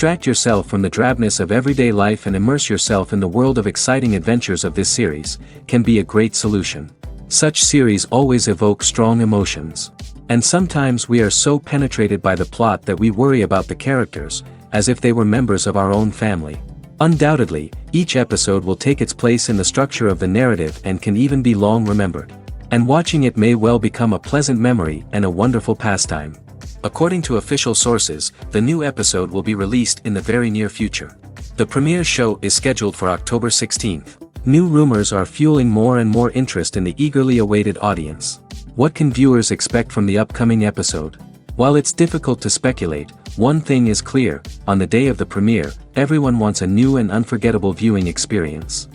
Distract yourself from the drabness of everyday life and immerse yourself in the world of exciting adventures of this series, can be a great solution. Such series always evoke strong emotions. And sometimes we are so penetrated by the plot that we worry about the characters, as if they were members of our own family. Undoubtedly, each episode will take its place in the structure of the narrative and can even be long remembered. And watching it may well become a pleasant memory and a wonderful pastime. According to official sources, the new episode will be released in the very near future. The premiere show is scheduled for October 16th. New rumors are fueling more and more interest in the eagerly awaited audience. What can viewers expect from the upcoming episode? While it's difficult to speculate, one thing is clear: on the day of the premiere, everyone wants a new and unforgettable viewing experience.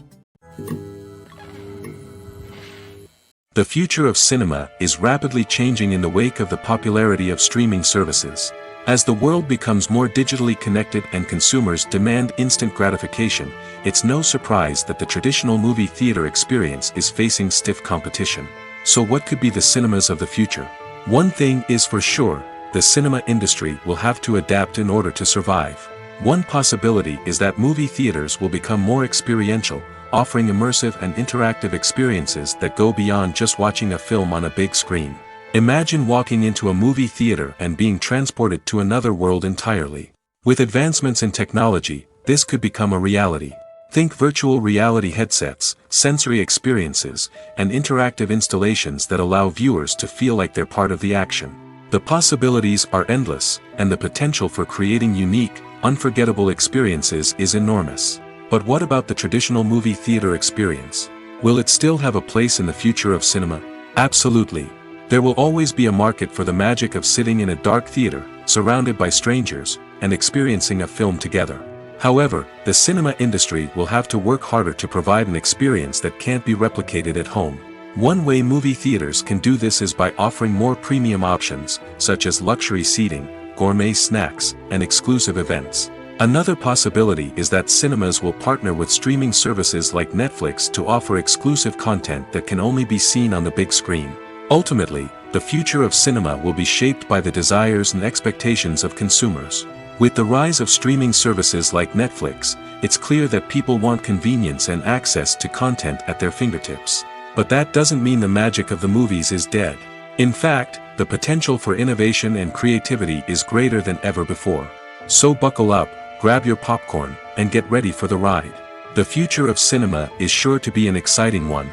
The future of cinema is rapidly changing in the wake of the popularity of streaming services. As the world becomes more digitally connected and consumers demand instant gratification, it's no surprise that the traditional movie theater experience is facing stiff competition. So what could be the cinemas of the future? One thing is for sure: the cinema industry will have to adapt in order to survive. One possibility is that movie theaters will become more experiential, offering immersive and interactive experiences that go beyond just watching a film on a big screen. Imagine walking into a movie theater and being transported to another world entirely. With advancements in technology, this could become a reality. Think virtual reality headsets, sensory experiences, and interactive installations that allow viewers to feel like they're part of the action. The possibilities are endless, and the potential for creating unique, unforgettable experiences is enormous. But what about the traditional movie theater experience? Will it still have a place in the future of cinema? Absolutely. There will always be a market for the magic of sitting in a dark theater, surrounded by strangers, and experiencing a film together. However, the cinema industry will have to work harder to provide an experience that can't be replicated at home. One way movie theaters can do this is by offering more premium options, such as luxury seating, gourmet snacks, and exclusive events. Another possibility is that cinemas will partner with streaming services like Netflix to offer exclusive content that can only be seen on the big screen. Ultimately, the future of cinema will be shaped by the desires and expectations of consumers. With the rise of streaming services like Netflix, it's clear that people want convenience and access to content at their fingertips. But that doesn't mean the magic of the movies is dead. In fact, the potential for innovation and creativity is greater than ever before. So buckle up, grab your popcorn, and get ready for the ride. The future of cinema is sure to be an exciting one.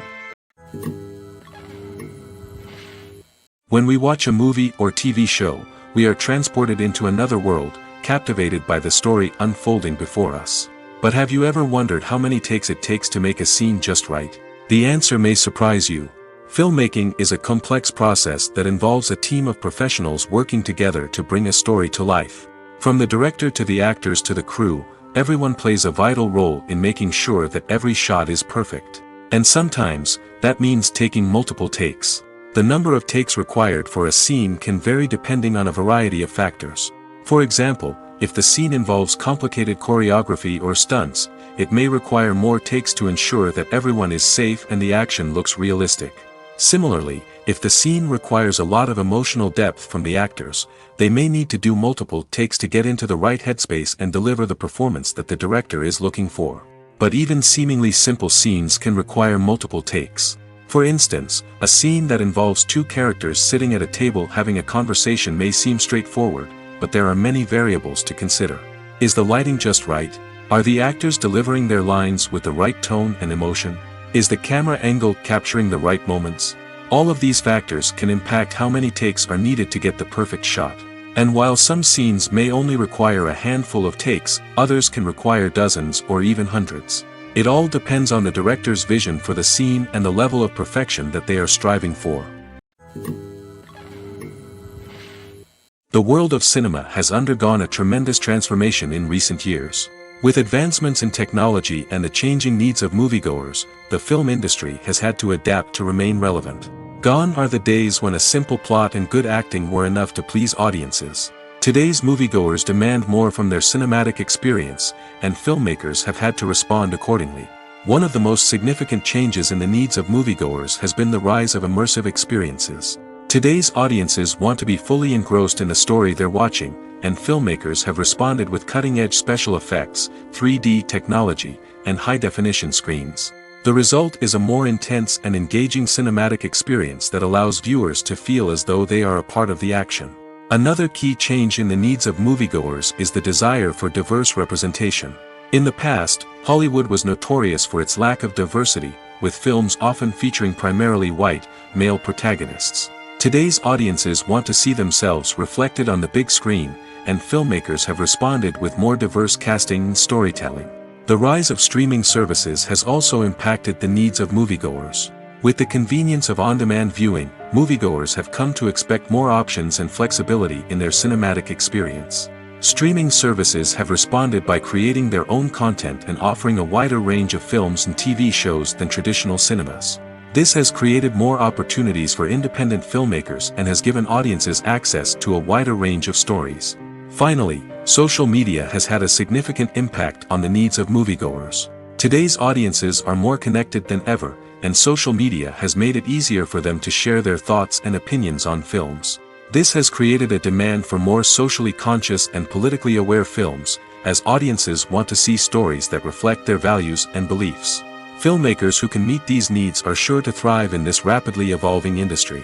When we watch a movie or TV show, we are transported into another world, captivated by the story unfolding before us. But have you ever wondered how many takes it takes to make a scene just right? The answer may surprise you. Filmmaking is a complex process that involves a team of professionals working together to bring a story to life. From the director to the actors to the crew, everyone plays a vital role in making sure that every shot is perfect. And sometimes, that means taking multiple takes. The number of takes required for a scene can vary depending on a variety of factors. For example, if the scene involves complicated choreography or stunts, it may require more takes to ensure that everyone is safe and the action looks realistic. Similarly, if the scene requires a lot of emotional depth from the actors, they may need to do multiple takes to get into the right headspace and deliver the performance that the director is looking for. But even seemingly simple scenes can require multiple takes. For instance, a scene that involves two characters sitting at a table having a conversation may seem straightforward, but there are many variables to consider. Is the lighting just right? Are the actors delivering their lines with the right tone and emotion? Is the camera angle capturing the right moments? All of these factors can impact how many takes are needed to get the perfect shot. And while some scenes may only require a handful of takes, others can require dozens or even hundreds. It all depends on the director's vision for the scene and the level of perfection that they are striving for. The world of cinema has undergone a tremendous transformation in recent years. With advancements in technology and the changing needs of moviegoers, the film industry has had to adapt to remain relevant. Gone are the days when a simple plot and good acting were enough to please audiences. Today's moviegoers demand more from their cinematic experience, and filmmakers have had to respond accordingly. One of the most significant changes in the needs of moviegoers has been the rise of immersive experiences. Today's audiences want to be fully engrossed in the story they're watching, and filmmakers have responded with cutting-edge special effects, 3D technology, and high-definition screens. The result is a more intense and engaging cinematic experience that allows viewers to feel as though they are a part of the action. Another key change in the needs of moviegoers is the desire for diverse representation. In the past, Hollywood was notorious for its lack of diversity, with films often featuring primarily white, male protagonists. Today's audiences want to see themselves reflected on the big screen, and filmmakers have responded with more diverse casting and storytelling. The rise of streaming services has also impacted the needs of moviegoers. With the convenience of on-demand viewing, moviegoers have come to expect more options and flexibility in their cinematic experience. Streaming services have responded by creating their own content and offering a wider range of films and TV shows than traditional cinemas. This has created more opportunities for independent filmmakers and has given audiences access to a wider range of stories. Finally, social media has had a significant impact on the needs of moviegoers. Today's audiences are more connected than ever, and social media has made it easier for them to share their thoughts and opinions on films. This has created a demand for more socially conscious and politically aware films, as audiences want to see stories that reflect their values and beliefs. Filmmakers who can meet these needs are sure to thrive in this rapidly evolving industry.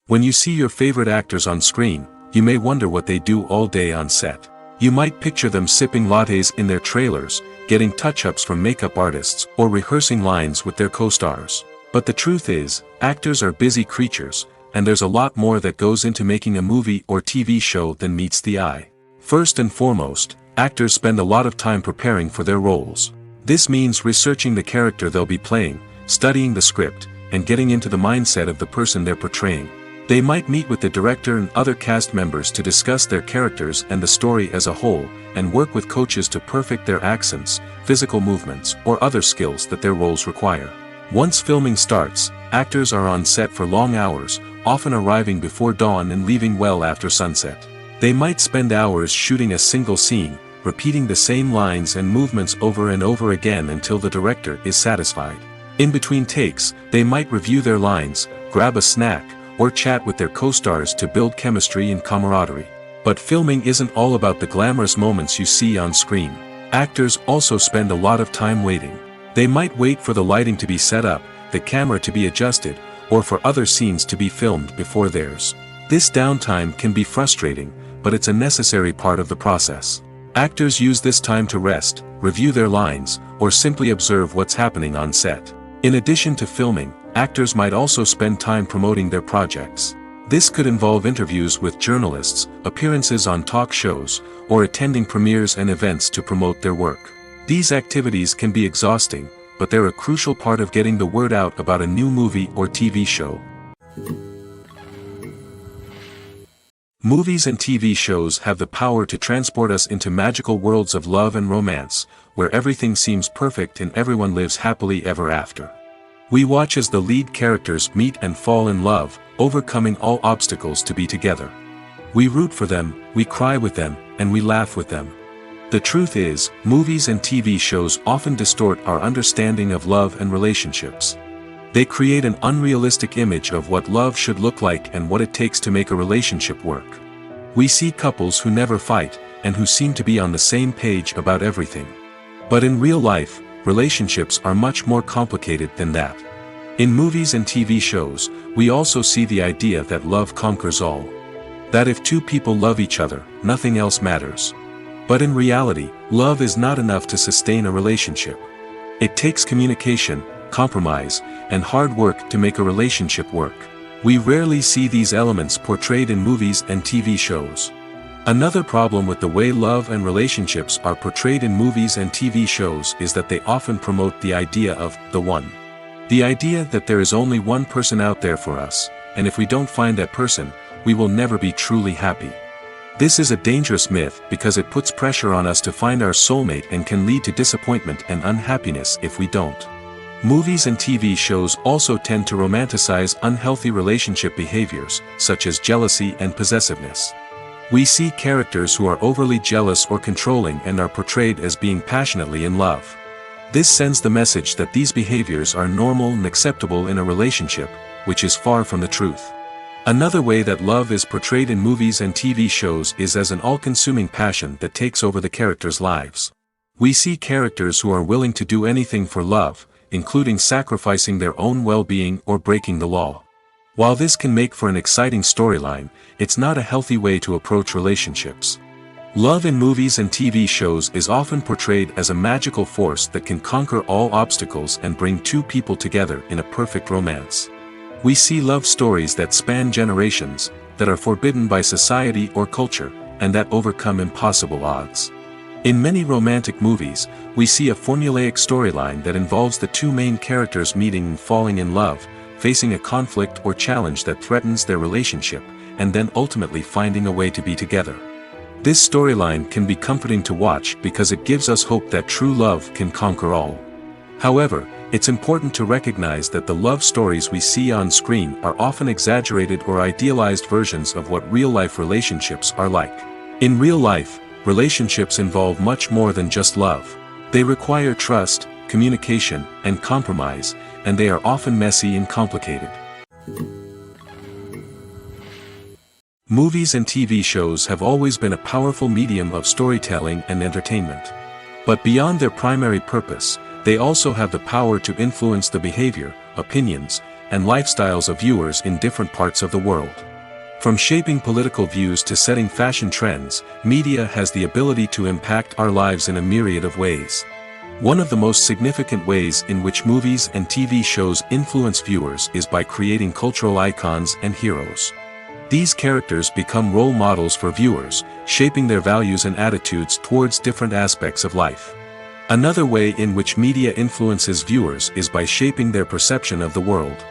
When you see your favorite actors on screen, you may wonder what they do all day on set. You might picture them sipping lattes in their trailers, getting touch-ups from makeup artists, or rehearsing lines with their co-stars. But the truth is, actors are busy creatures, and there's a lot more that goes into making a movie or TV show than meets the eye. First and foremost, actors spend a lot of time preparing for their roles. This means researching the character they'll be playing, studying the script, and getting into the mindset of the person they're portraying. They might meet with the director and other cast members to discuss their characters and the story as a whole, and work with coaches to perfect their accents, physical movements, or other skills that their roles require. Once filming starts, actors are on set for long hours, often arriving before dawn and leaving well after sunset. They might spend hours shooting a single scene, repeating the same lines and movements over and over again until the director is satisfied. In between takes, they might review their lines, grab a snack, or chat with their co-stars to build chemistry and camaraderie. But filming isn't all about the glamorous moments you see on screen. Actors also spend a lot of time waiting. They might wait for the lighting to be set up, the camera to be adjusted, or for other scenes to be filmed before theirs. This downtime can be frustrating, but it's a necessary part of the process. Actors use this time to rest, review their lines, or simply observe what's happening on set. In addition to filming, actors might also spend time promoting their projects. This could involve interviews with journalists, appearances on talk shows, or attending premieres and events to promote their work. These activities can be exhausting, but they're a crucial part of getting the word out about a new movie or TV show. Movies and TV shows have the power to transport us into magical worlds of love and romance, where everything seems perfect and everyone lives happily ever after. We watch as the lead characters meet and fall in love, overcoming all obstacles to be together. We root for them, we cry with them, and we laugh with them. The truth is, movies and TV shows often distort our understanding of love and relationships. They create an unrealistic image of what love should look like and what it takes to make a relationship work. We see couples who never fight, and who seem to be on the same page about everything. But in real life, relationships are much more complicated than that. In movies and TV shows, we also see the idea that love conquers all. That if two people love each other, nothing else matters. But in reality, love is not enough to sustain a relationship. It takes communication, compromise, and hard work to make a relationship work. We rarely see these elements portrayed in movies and TV shows. Another problem with the way love and relationships are portrayed in movies and TV shows is that they often promote the idea of the one. The idea that there is only one person out there for us, and if we don't find that person, we will never be truly happy. This is a dangerous myth because it puts pressure on us to find our soulmate and can lead to disappointment and unhappiness if we don't. Movies and TV shows also tend to romanticize unhealthy relationship behaviors, such as jealousy and possessiveness. We see characters who are overly jealous or controlling and are portrayed as being passionately in love. This sends the message that these behaviors are normal and acceptable in a relationship, which is far from the truth. Another way that love is portrayed in movies and TV shows is as an all-consuming passion that takes over the characters' lives. We see characters who are willing to do anything for love, including sacrificing their own well-being or breaking the law. While this can make for an exciting storyline, it's not a healthy way to approach relationships. Love in movies and TV shows is often portrayed as a magical force that can conquer all obstacles and bring two people together in a perfect romance. We see love stories that span generations, that are forbidden by society or culture, and that overcome impossible odds. In many romantic movies, we see a formulaic storyline that involves the two main characters meeting and falling in love, facing a conflict or challenge that threatens their relationship, and then ultimately finding a way to be together. This storyline can be comforting to watch because it gives us hope that true love can conquer all. However, it's important to recognize that the love stories we see on screen are often exaggerated or idealized versions of what real-life relationships are like. In real life, relationships involve much more than just love. They require trust, communication, and compromise, and they are often messy and complicated. Movies and TV shows have always been a powerful medium of storytelling and entertainment. But beyond their primary purpose, they also have the power to influence the behavior, opinions, and lifestyles of viewers in different parts of the world. From shaping political views to setting fashion trends, media has the ability to impact our lives in a myriad of ways. One of the most significant ways in which movies and TV shows influence viewers is by creating cultural icons and heroes. These characters become role models for viewers, shaping their values and attitudes towards different aspects of life. Another way in which media influences viewers is by shaping their perception of the world.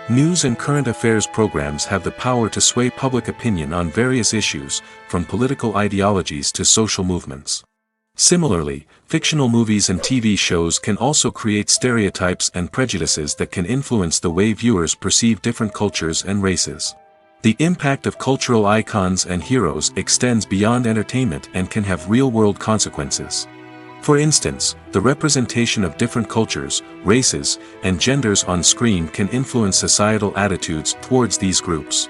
News and current affairs programs have the power to sway public opinion on various issues, from political ideologies to social movements. Similarly, fictional movies and TV shows can also create stereotypes and prejudices that can influence the way viewers perceive different cultures and races. The impact of cultural icons and heroes extends beyond entertainment and can have real-world consequences. For instance, the representation of different cultures, races, and genders on screen can influence societal attitudes towards these groups.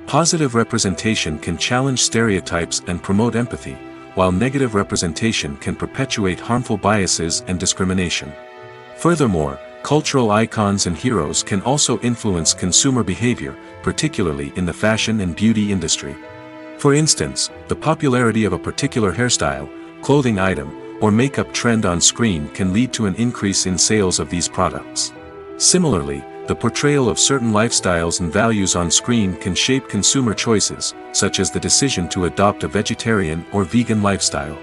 Positive representation can challenge stereotypes and promote empathy, while negative representation can perpetuate harmful biases and discrimination. Furthermore, cultural icons and heroes can also influence consumer behavior, particularly in the fashion and beauty industry. For instance, the popularity of a particular hairstyle, clothing item, or makeup trend on screen can lead to an increase in sales of these products. Similarly, the portrayal of certain lifestyles and values on screen can shape consumer choices, such as the decision to adopt a vegetarian or vegan lifestyle.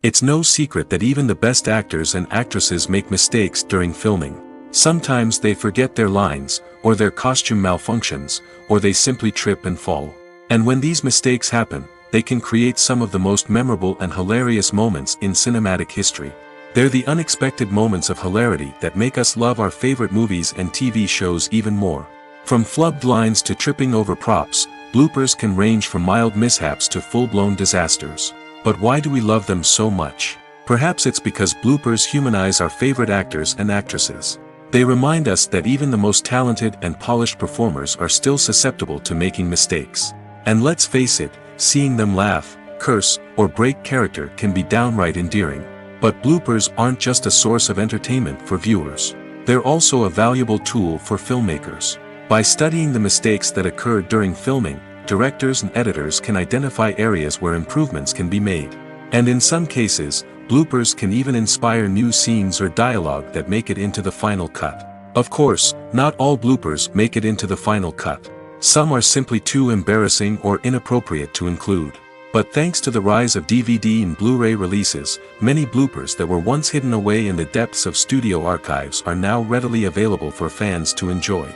It's no secret that even the best actors and actresses make mistakes during filming. Sometimes they forget their lines, or their costume malfunctions, or they simply trip and fall. And when these mistakes happen, they can create some of the most memorable and hilarious moments in cinematic history. They're the unexpected moments of hilarity that make us love our favorite movies and TV shows even more. From flubbed lines to tripping over props, bloopers can range from mild mishaps to full-blown disasters. But why do we love them so much? Perhaps it's because bloopers humanize our favorite actors and actresses. They remind us that even the most talented and polished performers are still susceptible to making mistakes. And let's face it, seeing them laugh, curse, or break character can be downright endearing. But bloopers aren't just a source of entertainment for viewers. They're also a valuable tool for filmmakers. By studying the mistakes that occurred during filming, directors and editors can identify areas where improvements can be made. And in some cases, bloopers can even inspire new scenes or dialogue that make it into the final cut. Of course, not all bloopers make it into the final cut. Some are simply too embarrassing or inappropriate to include. But thanks to the rise of DVD and Blu-ray releases, many bloopers that were once hidden away in the depths of studio archives are now readily available for fans to enjoy.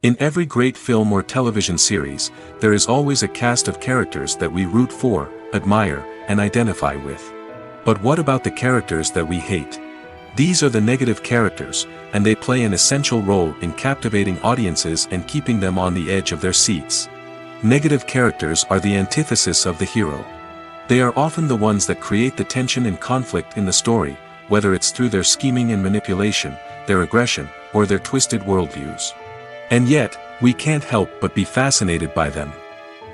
In every great film or television series, there is always a cast of characters that we root for, admire, and identify with. But what about the characters that we hate? These are the negative characters, and they play an essential role in captivating audiences and keeping them on the edge of their seats. Negative characters are the antithesis of the hero. They are often the ones that create the tension and conflict in the story, whether it's through their scheming and manipulation, their aggression, or their twisted worldviews. And yet, we can't help but be fascinated by them.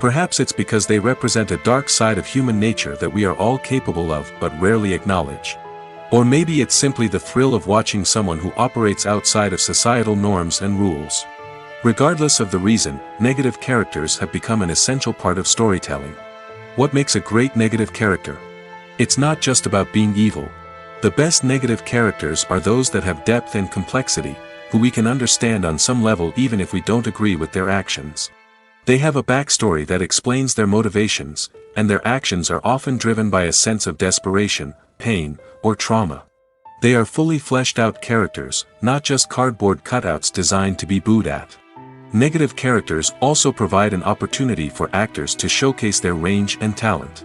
Perhaps it's because they represent a dark side of human nature that we are all capable of but rarely acknowledge. Or maybe it's simply the thrill of watching someone who operates outside of societal norms and rules. Regardless of the reason, negative characters have become an essential part of storytelling. What makes a great negative character? It's not just about being evil. The best negative characters are those that have depth and complexity, who we can understand on some level even if we don't agree with their actions. They have a backstory that explains their motivations, and their actions are often driven by a sense of desperation, pain, or trauma. They are fully fleshed out characters, not just cardboard cutouts designed to be booed at. Negative characters also provide an opportunity for actors to showcase their range and talent.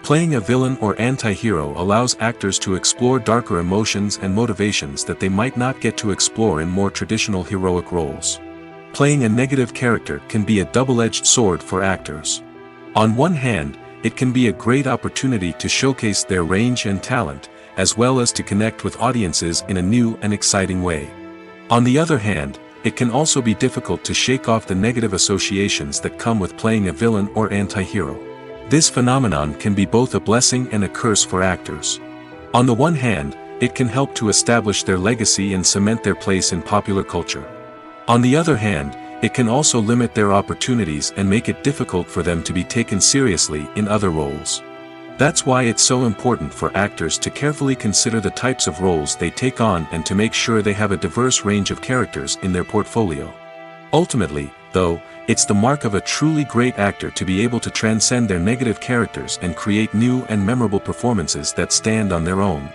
Playing a villain or anti-hero allows actors to explore darker emotions and motivations that they might not get to explore in more traditional heroic roles. Playing a negative character can be a double-edged sword for actors. On one hand, it can be a great opportunity to showcase their range and talent, as well as to connect with audiences in a new and exciting way. On the other hand, it can also be difficult to shake off the negative associations that come with playing a villain or anti-hero. This phenomenon can be both a blessing and a curse for actors. On the one hand, it can help to establish their legacy and cement their place in popular culture. On the other hand, it can also limit their opportunities and make it difficult for them to be taken seriously in other roles. That's why it's so important for actors to carefully consider the types of roles they take on and to make sure they have a diverse range of characters in their portfolio. Ultimately, though, it's the mark of a truly great actor to be able to transcend their negative characters and create new and memorable performances that stand on their own.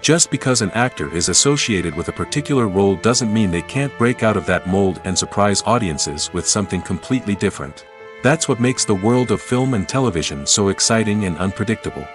Just because an actor is associated with a particular role doesn't mean they can't break out of that mold and surprise audiences with something completely different. That's what makes the world of film and television so exciting and unpredictable.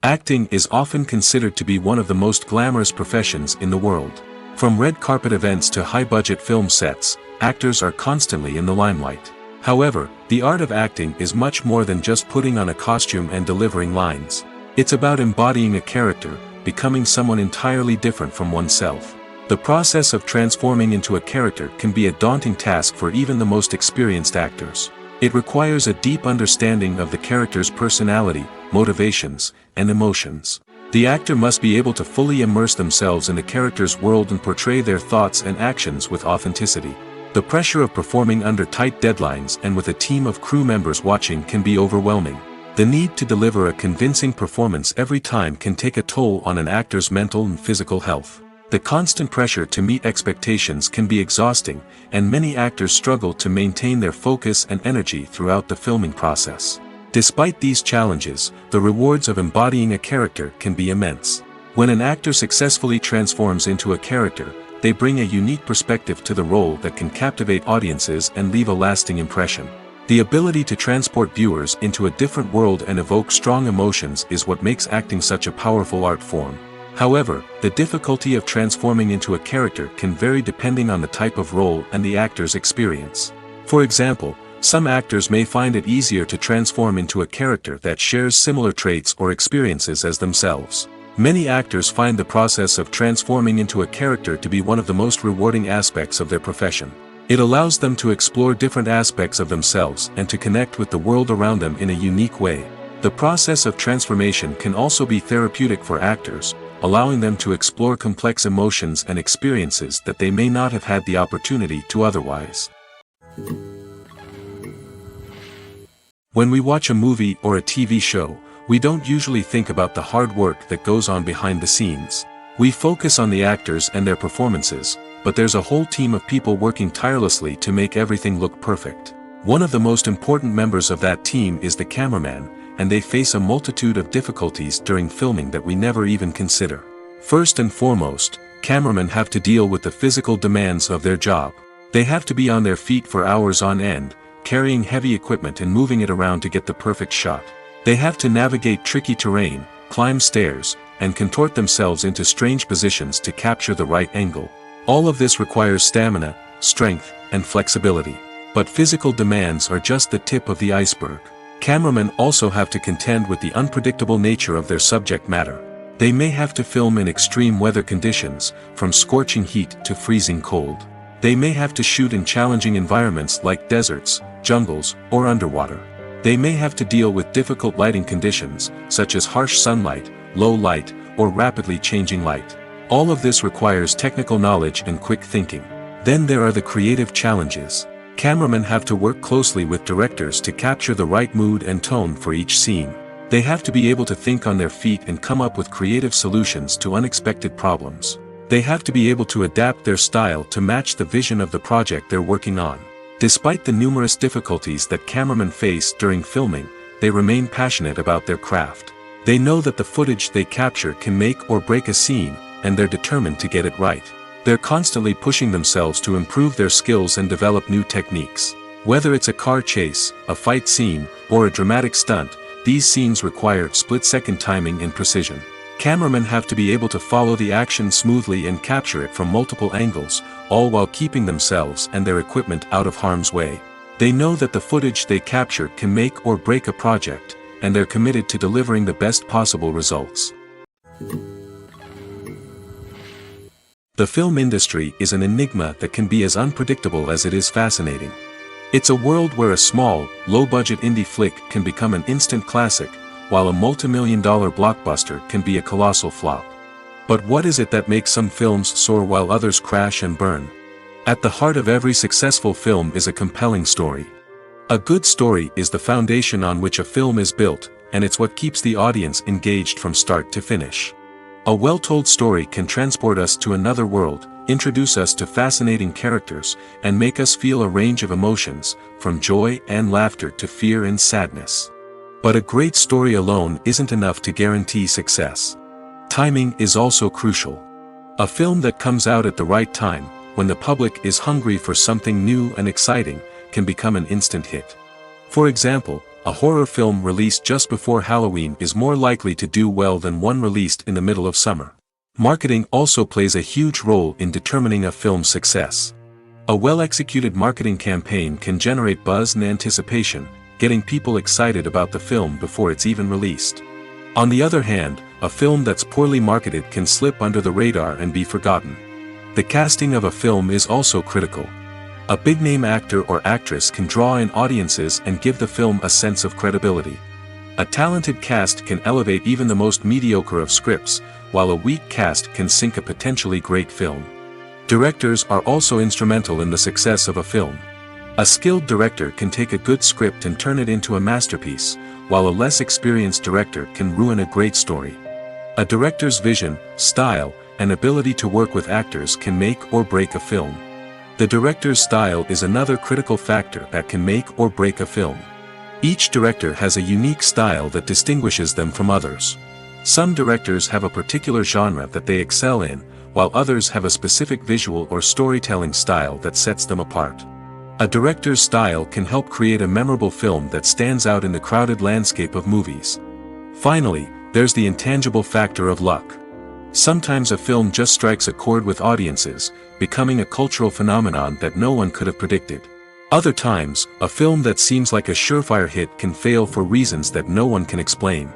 Acting is often considered to be one of the most glamorous professions in the world. From red carpet events to high-budget film sets, actors are constantly in the limelight. However, the art of acting is much more than just putting on a costume and delivering lines. It's about embodying a character, becoming someone entirely different from oneself. The process of transforming into a character can be a daunting task for even the most experienced actors. It requires a deep understanding of the character's personality, motivations, and emotions. The actor must be able to fully immerse themselves in the character's world and portray their thoughts and actions with authenticity. The pressure of performing under tight deadlines and with a team of crew members watching can be overwhelming. The need to deliver a convincing performance every time can take a toll on an actor's mental and physical health. The constant pressure to meet expectations can be exhausting, and many actors struggle to maintain their focus and energy throughout the filming process. Despite these challenges, the rewards of embodying a character can be immense. When an actor successfully transforms into a character, they bring a unique perspective to the role that can captivate audiences and leave a lasting impression. The ability to transport viewers into a different world and evoke strong emotions is what makes acting such a powerful art form. However, the difficulty of transforming into a character can vary depending on the type of role and the actor's experience. For example, some actors may find it easier to transform into a character that shares similar traits or experiences as themselves. Many actors find the process of transforming into a character to be one of the most rewarding aspects of their profession. It allows them to explore different aspects of themselves and to connect with the world around them in a unique way. The process of transformation can also be therapeutic for actors, allowing them to explore complex emotions and experiences that they may not have had the opportunity to otherwise. When we watch a movie or a TV show, we don't usually think about the hard work that goes on behind the scenes. We focus on the actors and their performances, but there's a whole team of people working tirelessly to make everything look perfect. One of the most important members of that team is the cameraman, and they face a multitude of difficulties during filming that we never even consider. First and foremost, cameramen have to deal with the physical demands of their job. They have to be on their feet for hours on end, carrying heavy equipment and moving it around to get the perfect shot. They have to navigate tricky terrain, climb stairs, and contort themselves into strange positions to capture the right angle. All of this requires stamina, strength, and flexibility. But physical demands are just the tip of the iceberg. Cameramen also have to contend with the unpredictable nature of their subject matter. They may have to film in extreme weather conditions, from scorching heat to freezing cold. They may have to shoot in challenging environments like deserts, jungles, or underwater. They may have to deal with difficult lighting conditions, such as harsh sunlight, low light, or rapidly changing light. All of this requires technical knowledge and quick thinking. Then there are the creative challenges. Cameramen have to work closely with directors to capture the right mood and tone for each scene. They have to be able to think on their feet and come up with creative solutions to unexpected problems. They have to be able to adapt their style to match the vision of the project they're working on. Despite the numerous difficulties that cameramen face during filming, they remain passionate about their craft. They know that the footage they capture can make or break a scene, and they're determined to get it right. They're constantly pushing themselves to improve their skills and develop new techniques. Whether it's a car chase, a fight scene, or a dramatic stunt, these scenes require split-second timing and precision. Cameramen have to be able to follow the action smoothly and capture it from multiple angles, all while keeping themselves and their equipment out of harm's way. They know that the footage they capture can make or break a project, and they're committed to delivering the best possible results. The film industry is an enigma that can be as unpredictable as it is fascinating. It's a world where a small, low-budget indie flick can become an instant classic, while a multi-million-dollar blockbuster can be a colossal flop. But what is it that makes some films soar while others crash and burn? At the heart of every successful film is a compelling story. A good story is the foundation on which a film is built, and it's what keeps the audience engaged from start to finish. A well-told story can transport us to another world, introduce us to fascinating characters, and make us feel a range of emotions, from joy and laughter to fear and sadness. But a great story alone isn't enough to guarantee success. Timing is also crucial. A film that comes out at the right time, when the public is hungry for something new and exciting, can become an instant hit. For example, a horror film released just before Halloween is more likely to do well than one released in the middle of summer. Marketing also plays a huge role in determining a film's success. A well-executed marketing campaign can generate buzz and anticipation, getting people excited about the film before it's even released. On the other hand, a film that's poorly marketed can slip under the radar and be forgotten. The casting of a film is also critical. A big-name actor or actress can draw in audiences and give the film a sense of credibility. A talented cast can elevate even the most mediocre of scripts, while a weak cast can sink a potentially great film. Directors are also instrumental in the success of a film. A skilled director can take a good script and turn it into a masterpiece, while a less experienced director can ruin a great story. A director's vision, style, and ability to work with actors can make or break a film. The director's style is another critical factor that can make or break a film. Each director has a unique style that distinguishes them from others. Some directors have a particular genre that they excel in, while others have a specific visual or storytelling style that sets them apart. A director's style can help create a memorable film that stands out in the crowded landscape of movies. Finally, there's the intangible factor of luck. Sometimes a film just strikes a chord with audiences, becoming a cultural phenomenon that no one could have predicted. Other times, a film that seems like a surefire hit can fail for reasons that no one can explain.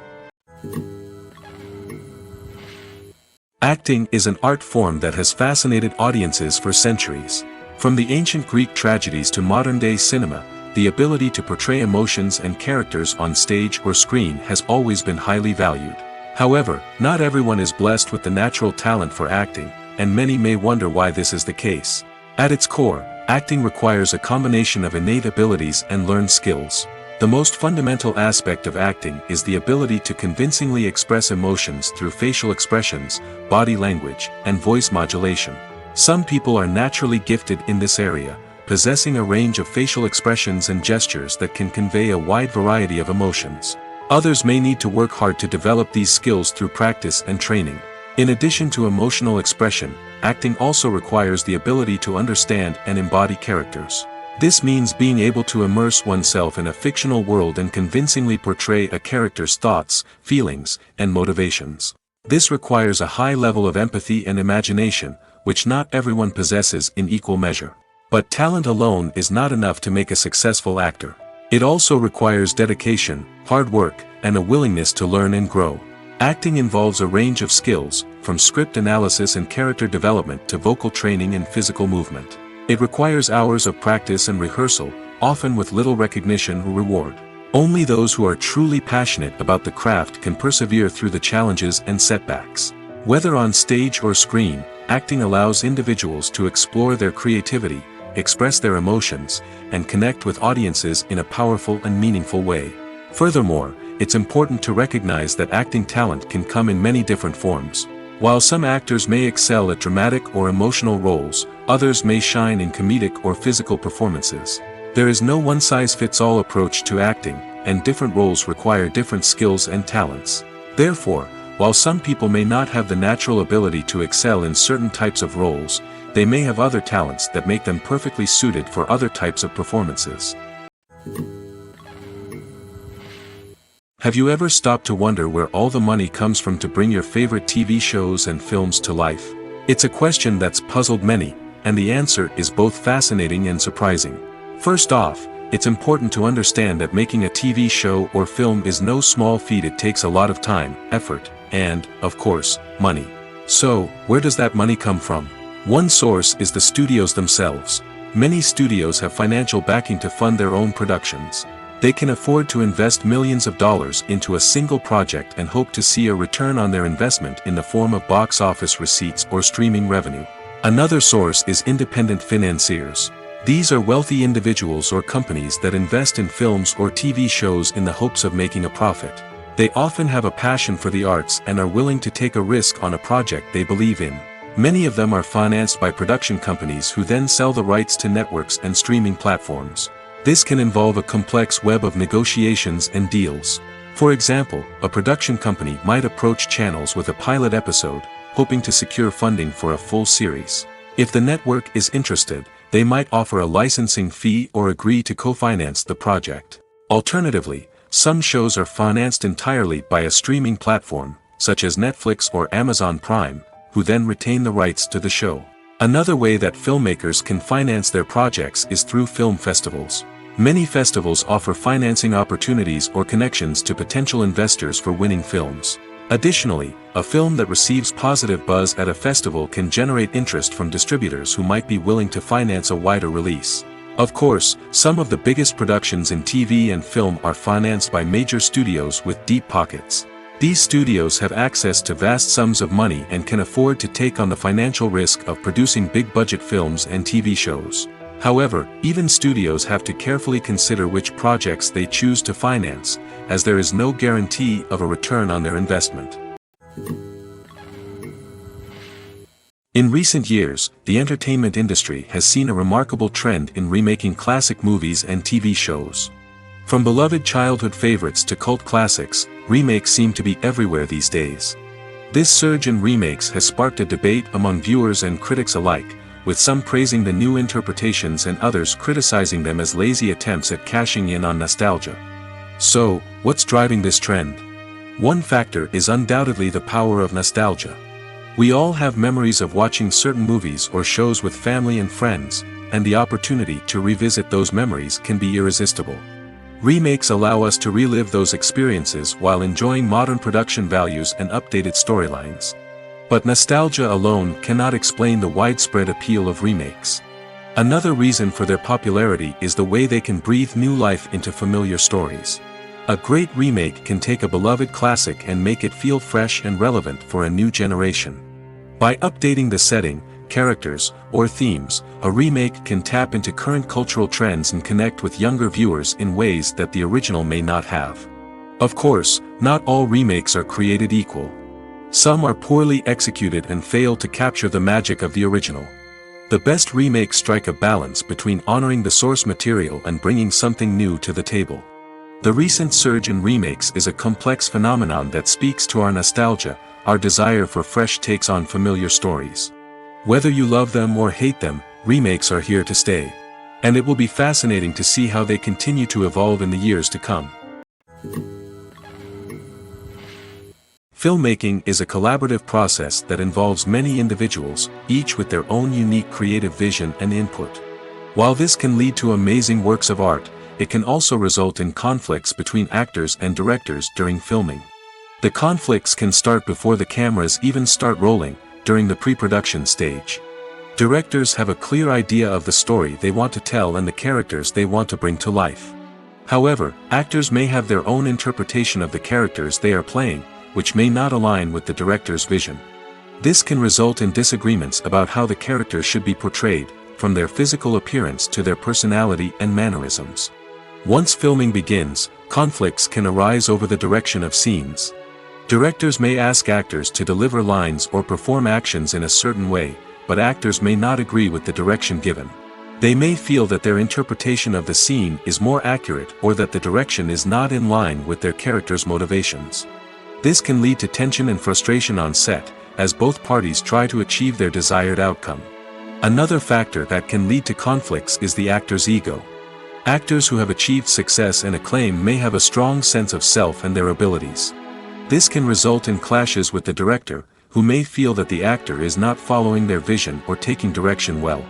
Acting is an art form that has fascinated audiences for centuries. From the ancient Greek tragedies to modern-day cinema, the ability to portray emotions and characters on stage or screen has always been highly valued. However, not everyone is blessed with the natural talent for acting, and many may wonder why this is the case. At its core, acting requires a combination of innate abilities and learned skills. The most fundamental aspect of acting is the ability to convincingly express emotions through facial expressions, body language, and voice modulation. Some people are naturally gifted in this area, possessing a range of facial expressions and gestures that can convey a wide variety of emotions. Others may need to work hard to develop these skills through practice and training. In addition to emotional expression, acting also requires the ability to understand and embody characters. This means being able to immerse oneself in a fictional world and convincingly portray a character's thoughts, feelings, and motivations. This requires a high level of empathy and imagination, which not everyone possesses in equal measure. But talent alone is not enough to make a successful actor. It also requires dedication, hard work, and a willingness to learn and grow. Acting involves a range of skills, from script analysis and character development to vocal training and physical movement. It requires hours of practice and rehearsal, often with little recognition or reward. Only those who are truly passionate about the craft can persevere through the challenges and setbacks. Whether on stage or screen, acting allows individuals to explore their creativity, express their emotions, and connect with audiences in a powerful and meaningful way. Furthermore, it's important to recognize that acting talent can come in many different forms. While some actors may excel at dramatic or emotional roles, others may shine in comedic or physical performances. There is no one-size-fits-all approach to acting, and different roles require different skills and talents. Therefore, while some people may not have the natural ability to excel in certain types of roles, they may have other talents that make them perfectly suited for other types of performances. Have you ever stopped to wonder where all the money comes from to bring your favorite TV shows and films to life? It's a question that's puzzled many, and the answer is both fascinating and surprising. First off, it's important to understand that making a TV show or film is no small feat. It takes a lot of time, effort, and, of course, money. So, where does that money come from? One source is the studios themselves. Many studios have financial backing to fund their own productions. They can afford to invest millions of dollars into a single project and hope to see a return on their investment in the form of box office receipts or streaming revenue. Another source is independent financiers. These are wealthy individuals or companies that invest in films or TV shows in the hopes of making a profit. They often have a passion for the arts and are willing to take a risk on a project they believe in. Many of them are financed by production companies who then sell the rights to networks and streaming platforms. This can involve a complex web of negotiations and deals. For example, a production company might approach channels with a pilot episode, hoping to secure funding for a full series. If the network is interested, they might offer a licensing fee or agree to co-finance the project. Alternatively, some shows are financed entirely by a streaming platform, such as Netflix or Amazon Prime, who then retain the rights to the show. Another way that filmmakers can finance their projects is through film festivals. Many festivals offer financing opportunities or connections to potential investors for winning films. Additionally, a film that receives positive buzz at a festival can generate interest from distributors who might be willing to finance a wider release. Of course, some of the biggest productions in TV and film are financed by major studios with deep pockets. These studios have access to vast sums of money and can afford to take on the financial risk of producing big-budget films and TV shows. However, even studios have to carefully consider which projects they choose to finance, as there is no guarantee of a return on their investment. In recent years, the entertainment industry has seen a remarkable trend in remaking classic movies and TV shows. From beloved childhood favorites to cult classics, remakes seem to be everywhere these days. This surge in remakes has sparked a debate among viewers and critics alike, with some praising the new interpretations and others criticizing them as lazy attempts at cashing in on nostalgia. So, what's driving this trend? One factor is undoubtedly the power of nostalgia. We all have memories of watching certain movies or shows with family and friends, and the opportunity to revisit those memories can be irresistible. Remakes allow us to relive those experiences while enjoying modern production values and updated storylines. But nostalgia alone cannot explain the widespread appeal of remakes. Another reason for their popularity is the way they can breathe new life into familiar stories. A great remake can take a beloved classic and make it feel fresh and relevant for a new generation. By updating the setting, characters, or themes, a remake can tap into current cultural trends and connect with younger viewers in ways that the original may not have. Of course, not all remakes are created equal. Some are poorly executed and fail to capture the magic of the original. The best remakes strike a balance between honoring the source material and bringing something new to the table. The recent surge in remakes is a complex phenomenon that speaks to our nostalgia, our desire for fresh takes on familiar stories. Whether you love them or hate them, remakes are here to stay. And it will be fascinating to see how they continue to evolve in the years to come. Filmmaking is a collaborative process that involves many individuals, each with their own unique creative vision and input. While this can lead to amazing works of art, it can also result in conflicts between actors and directors during filming. The conflicts can start before the cameras even start rolling, during the pre-production stage. Directors have a clear idea of the story they want to tell and the characters they want to bring to life. However, actors may have their own interpretation of the characters they are playing, which may not align with the director's vision. This can result in disagreements about how the characters should be portrayed, from their physical appearance to their personality and mannerisms. Once filming begins, conflicts can arise over the direction of scenes. Directors may ask actors to deliver lines or perform actions in a certain way, but actors may not agree with the direction given. They may feel that their interpretation of the scene is more accurate or that the direction is not in line with their character's motivations. This can lead to tension and frustration on set, as both parties try to achieve their desired outcome. Another factor that can lead to conflicts is the actor's ego. Actors who have achieved success and acclaim may have a strong sense of self and their abilities. This can result in clashes with the director, who may feel that the actor is not following their vision or taking direction well.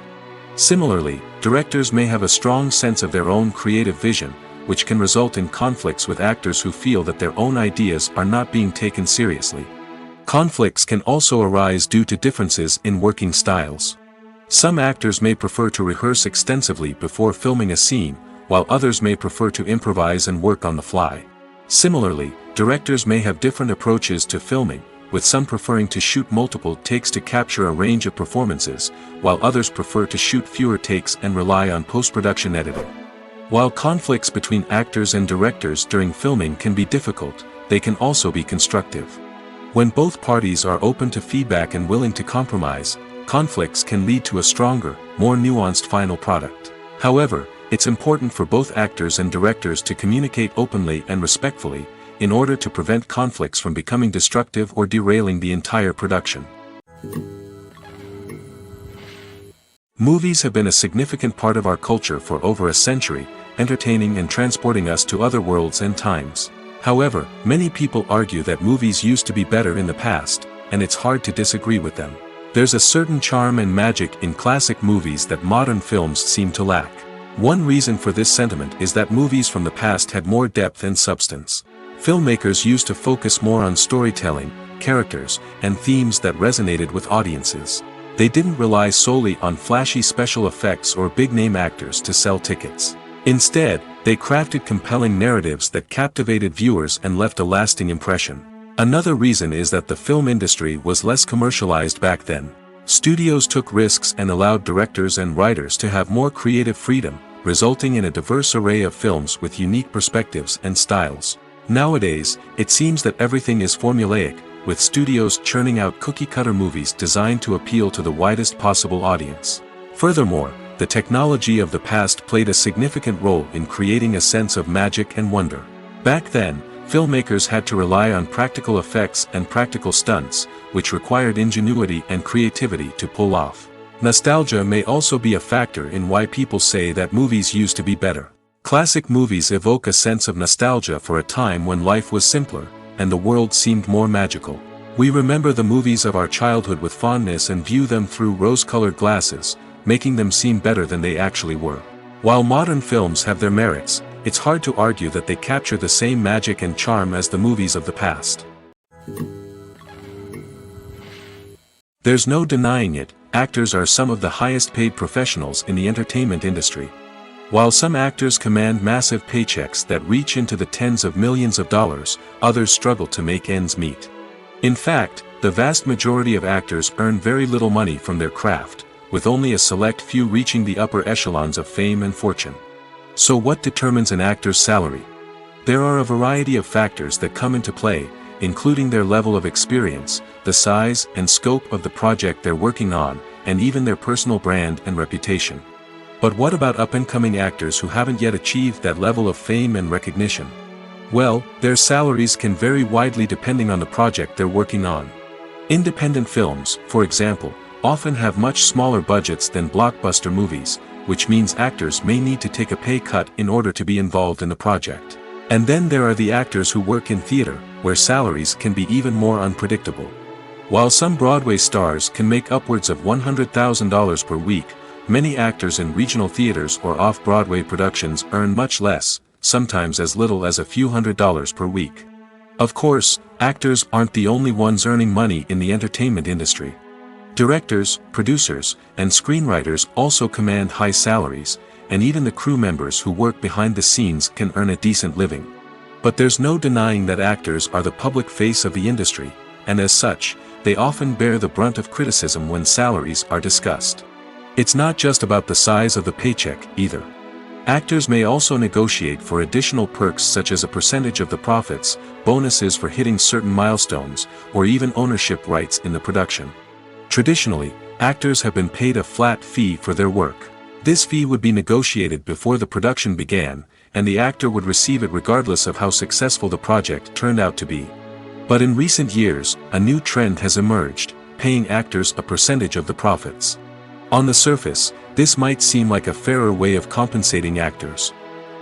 Similarly, directors may have a strong sense of their own creative vision, which can result in conflicts with actors who feel that their own ideas are not being taken seriously. Conflicts can also arise due to differences in working styles. Some actors may prefer to rehearse extensively before filming a scene, while others may prefer to improvise and work on the fly. Similarly, directors may have different approaches to filming, with some preferring to shoot multiple takes to capture a range of performances, while others prefer to shoot fewer takes and rely on post-production editing. While conflicts between actors and directors during filming can be difficult, they can also be constructive. When both parties are open to feedback and willing to compromise, conflicts can lead to a stronger, more nuanced final product. However, it's important for both actors and directors to communicate openly and respectfully, in order to prevent conflicts from becoming destructive or derailing the entire production. Movies have been a significant part of our culture for over a century, entertaining and transporting us to other worlds and times. However, many people argue that movies used to be better in the past, and it's hard to disagree with them. There's a certain charm and magic in classic movies that modern films seem to lack. One reason for this sentiment is that movies from the past had more depth and substance. Filmmakers used to focus more on storytelling, characters, and themes that resonated with audiences. They didn't rely solely on flashy special effects or big-name actors to sell tickets. Instead, they crafted compelling narratives that captivated viewers and left a lasting impression. Another reason is that the film industry was less commercialized back then. Studios took risks and allowed directors and writers to have more creative freedom, resulting in a diverse array of films with unique perspectives and styles. Nowadays, it seems that everything is formulaic, with studios churning out cookie-cutter movies designed to appeal to the widest possible audience. Furthermore, the technology of the past played a significant role in creating a sense of magic and wonder. Back then, filmmakers had to rely on practical effects and practical stunts, which required ingenuity and creativity to pull off. Nostalgia may also be a factor in why people say that movies used to be better. Classic movies evoke a sense of nostalgia for a time when life was simpler, and the world seemed more magical. We remember the movies of our childhood with fondness and view them through rose-colored glasses, making them seem better than they actually were. While modern films have their merits, it's hard to argue that they capture the same magic and charm as the movies of the past. There's no denying it, actors are some of the highest-paid professionals in the entertainment industry. While some actors command massive paychecks that reach into the tens of millions of dollars, others struggle to make ends meet. In fact, the vast majority of actors earn very little money from their craft, with only a select few reaching the upper echelons of fame and fortune. So what determines an actor's salary? There are a variety of factors that come into play, including their level of experience, the size and scope of the project they're working on, and even their personal brand and reputation. But what about up-and-coming actors who haven't yet achieved that level of fame and recognition? Well, their salaries can vary widely depending on the project they're working on. Independent films, for example, often have much smaller budgets than blockbuster movies, which means actors may need to take a pay cut in order to be involved in the project. And then there are the actors who work in theater, where salaries can be even more unpredictable. While some Broadway stars can make upwards of $100,000 per week, many actors in regional theaters or off-Broadway productions earn much less, sometimes as little as a few $100s per week. Of course, actors aren't the only ones earning money in the entertainment industry. Directors, producers, and screenwriters also command high salaries, and even the crew members who work behind the scenes can earn a decent living. But there's no denying that actors are the public face of the industry, and as such, they often bear the brunt of criticism when salaries are discussed. It's not just about the size of the paycheck, either. Actors may also negotiate for additional perks such as a percentage of the profits, bonuses for hitting certain milestones, or even ownership rights in the production. Traditionally, actors have been paid a flat fee for their work. This fee would be negotiated before the production began, and the actor would receive it regardless of how successful the project turned out to be. But in recent years, a new trend has emerged, paying actors a percentage of the profits. On the surface, this might seem like a fairer way of compensating actors.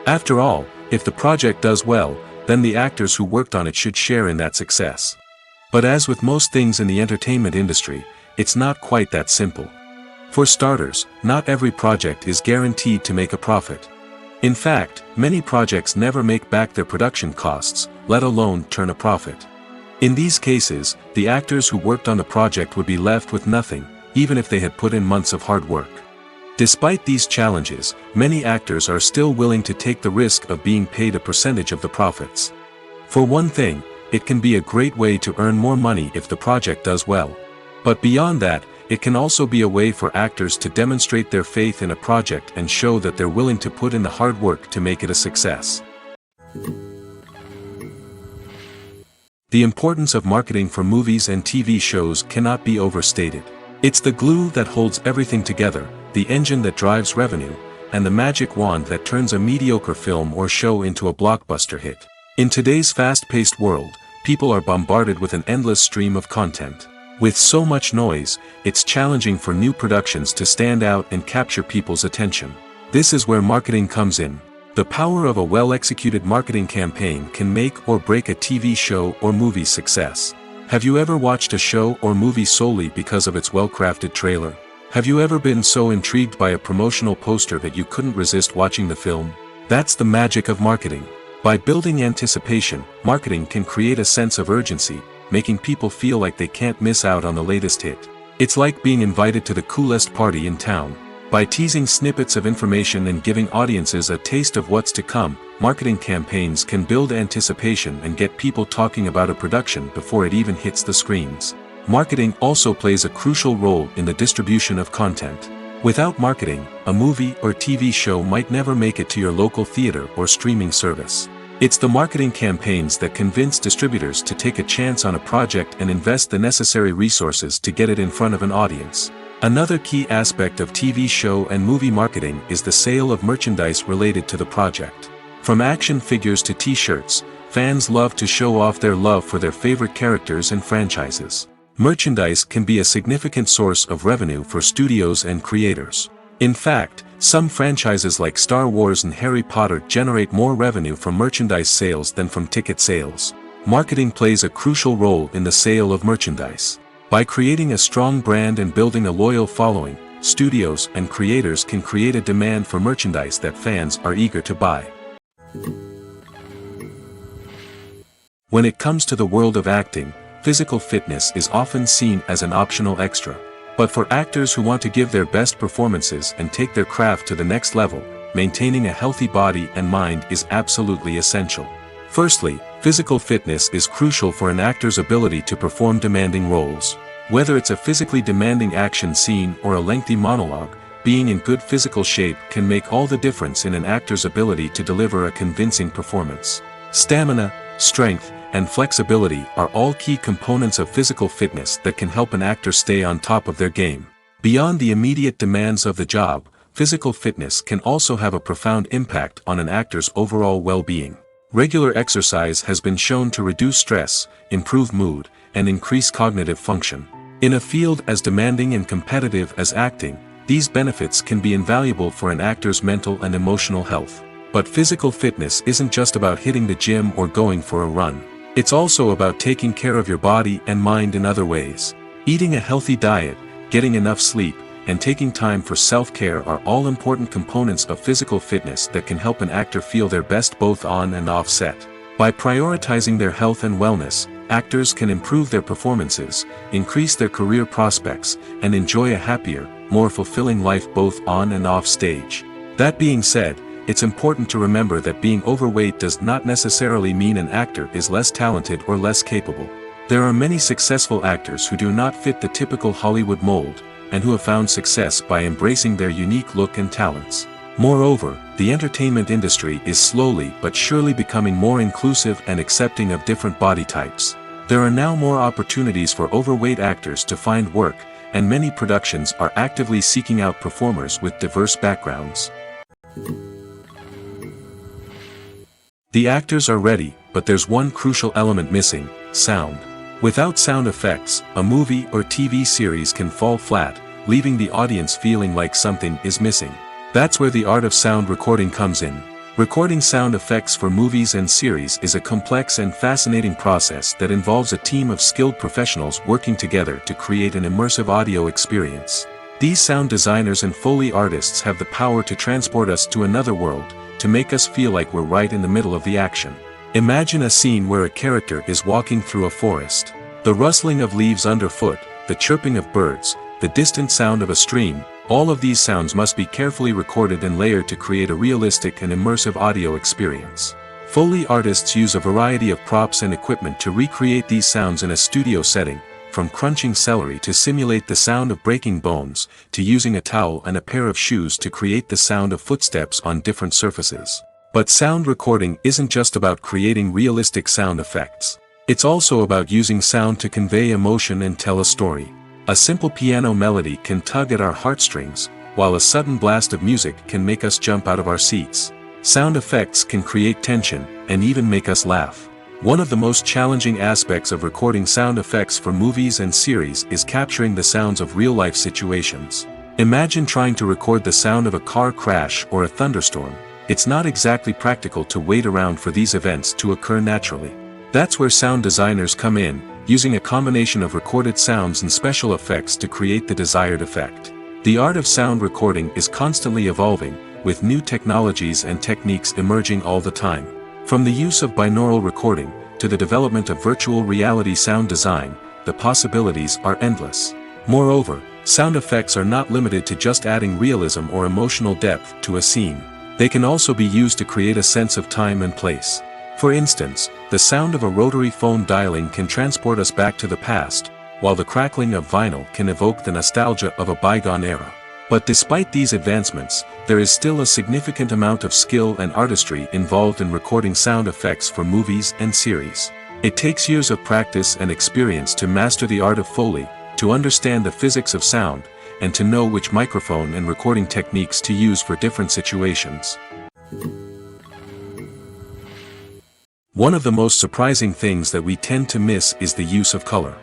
After all, if the project does well, then the actors who worked on it should share in that success. But as with most things in the entertainment industry, it's not quite that simple. For starters, not every project is guaranteed to make a profit. In fact, many projects never make back their production costs, let alone turn a profit. In these cases, the actors who worked on the project would be left with nothing, even if they had put in months of hard work. Despite these challenges, many actors are still willing to take the risk of being paid a percentage of the profits. For one thing, it can be a great way to earn more money if the project does well. But beyond that, it can also be a way for actors to demonstrate their faith in a project and show that they're willing to put in the hard work to make it a success. The importance of marketing for movies and TV shows cannot be overstated. It's the glue that holds everything together, the engine that drives revenue, and the magic wand that turns a mediocre film or show into a blockbuster hit. In today's fast-paced world, people are bombarded with an endless stream of content. With so much noise, it's challenging for new productions to stand out and capture people's attention. This is where marketing comes in. The power of a well-executed marketing campaign can make or break a TV show or movie's success. Have you ever watched a show or movie solely because of its well-crafted trailer? Have you ever been so intrigued by a promotional poster that you couldn't resist watching the film? That's the magic of marketing. By building anticipation, marketing can create a sense of urgency, making people feel like they can't miss out on the latest hit. It's like being invited to the coolest party in town. By teasing snippets of information and giving audiences a taste of what's to come, marketing campaigns can build anticipation and get people talking about a production before it even hits the screens. Marketing also plays a crucial role in the distribution of content. Without marketing, a movie or TV show might never make it to your local theater or streaming service. It's the marketing campaigns that convince distributors to take a chance on a project and invest the necessary resources to get it in front of an audience. Another key aspect of TV show and movie marketing is the sale of merchandise related to the project. From action figures to t-shirts, fans love to show off their love for their favorite characters and franchises. Merchandise can be a significant source of revenue for studios and creators. In fact, some franchises like Star Wars and Harry Potter generate more revenue from merchandise sales than from ticket sales. Marketing plays a crucial role in the sale of merchandise. By creating a strong brand and building a loyal following, studios and creators can create a demand for merchandise that fans are eager to buy. When it comes to the world of acting, physical fitness is often seen as an optional extra. But for actors who want to give their best performances and take their craft to the next level, maintaining a healthy body and mind is absolutely essential. Firstly, physical fitness is crucial for an actor's ability to perform demanding roles. Whether it's a physically demanding action scene or a lengthy monologue, being in good physical shape can make all the difference in an actor's ability to deliver a convincing performance. Stamina, strength, and flexibility are all key components of physical fitness that can help an actor stay on top of their game. Beyond the immediate demands of the job, physical fitness can also have a profound impact on an actor's overall well-being. Regular exercise has been shown to reduce stress, improve mood, and increase cognitive function. In a field as demanding and competitive as acting, these benefits can be invaluable for an actor's mental and emotional health. But physical fitness isn't just about hitting the gym or going for a run. It's also about taking care of your body and mind in other ways. Eating a healthy diet, getting enough sleep, and taking time for self-care are all important components of physical fitness that can help an actor feel their best both on and off set. By prioritizing their health and wellness, actors can improve their performances, increase their career prospects, and enjoy a happier, more fulfilling life both on and off stage. That being said, it's important to remember that being overweight does not necessarily mean an actor is less talented or less capable. There are many successful actors who do not fit the typical Hollywood mold, and who have found success by embracing their unique look and talents. Moreover, the entertainment industry is slowly but surely becoming more inclusive and accepting of different body types. There are now more opportunities for overweight actors to find work, and many productions are actively seeking out performers with diverse backgrounds. The actors are ready, but there's one crucial element missing: sound. Without sound effects, a movie or TV series can fall flat, leaving the audience feeling like something is missing. That's where the art of sound recording comes in. Recording sound effects for movies and series is a complex and fascinating process that involves a team of skilled professionals working together to create an immersive audio experience. These sound designers and Foley artists have the power to transport us to another world, to make us feel like we're right in the middle of the action. Imagine a scene where a character is walking through a forest. The rustling of leaves underfoot, the chirping of birds, the distant sound of a stream, all of these sounds must be carefully recorded and layered to create a realistic and immersive audio experience. Foley artists use a variety of props and equipment to recreate these sounds in a studio setting, from crunching celery to simulate the sound of breaking bones, to using a towel and a pair of shoes to create the sound of footsteps on different surfaces. But sound recording isn't just about creating realistic sound effects. It's also about using sound to convey emotion and tell a story. A simple piano melody can tug at our heartstrings, while a sudden blast of music can make us jump out of our seats. Sound effects can create tension, and even make us laugh. One of the most challenging aspects of recording sound effects for movies and series is capturing the sounds of real-life situations. Imagine trying to record the sound of a car crash or a thunderstorm. It's not exactly practical to wait around for these events to occur naturally. That's where sound designers come in, using a combination of recorded sounds and special effects to create the desired effect. The art of sound recording is constantly evolving, with new technologies and techniques emerging all the time. From the use of binaural recording, to the development of virtual reality sound design, the possibilities are endless. Moreover, sound effects are not limited to just adding realism or emotional depth to a scene. They can also be used to create a sense of time and place. For instance, the sound of a rotary phone dialing can transport us back to the past, while the crackling of vinyl can evoke the nostalgia of a bygone era. But despite these advancements, there is still a significant amount of skill and artistry involved in recording sound effects for movies and series. It takes years of practice and experience to master the art of Foley, to understand the physics of sound, and to know which microphone and recording techniques to use for different situations. One of the most surprising things that we tend to miss is the use of color.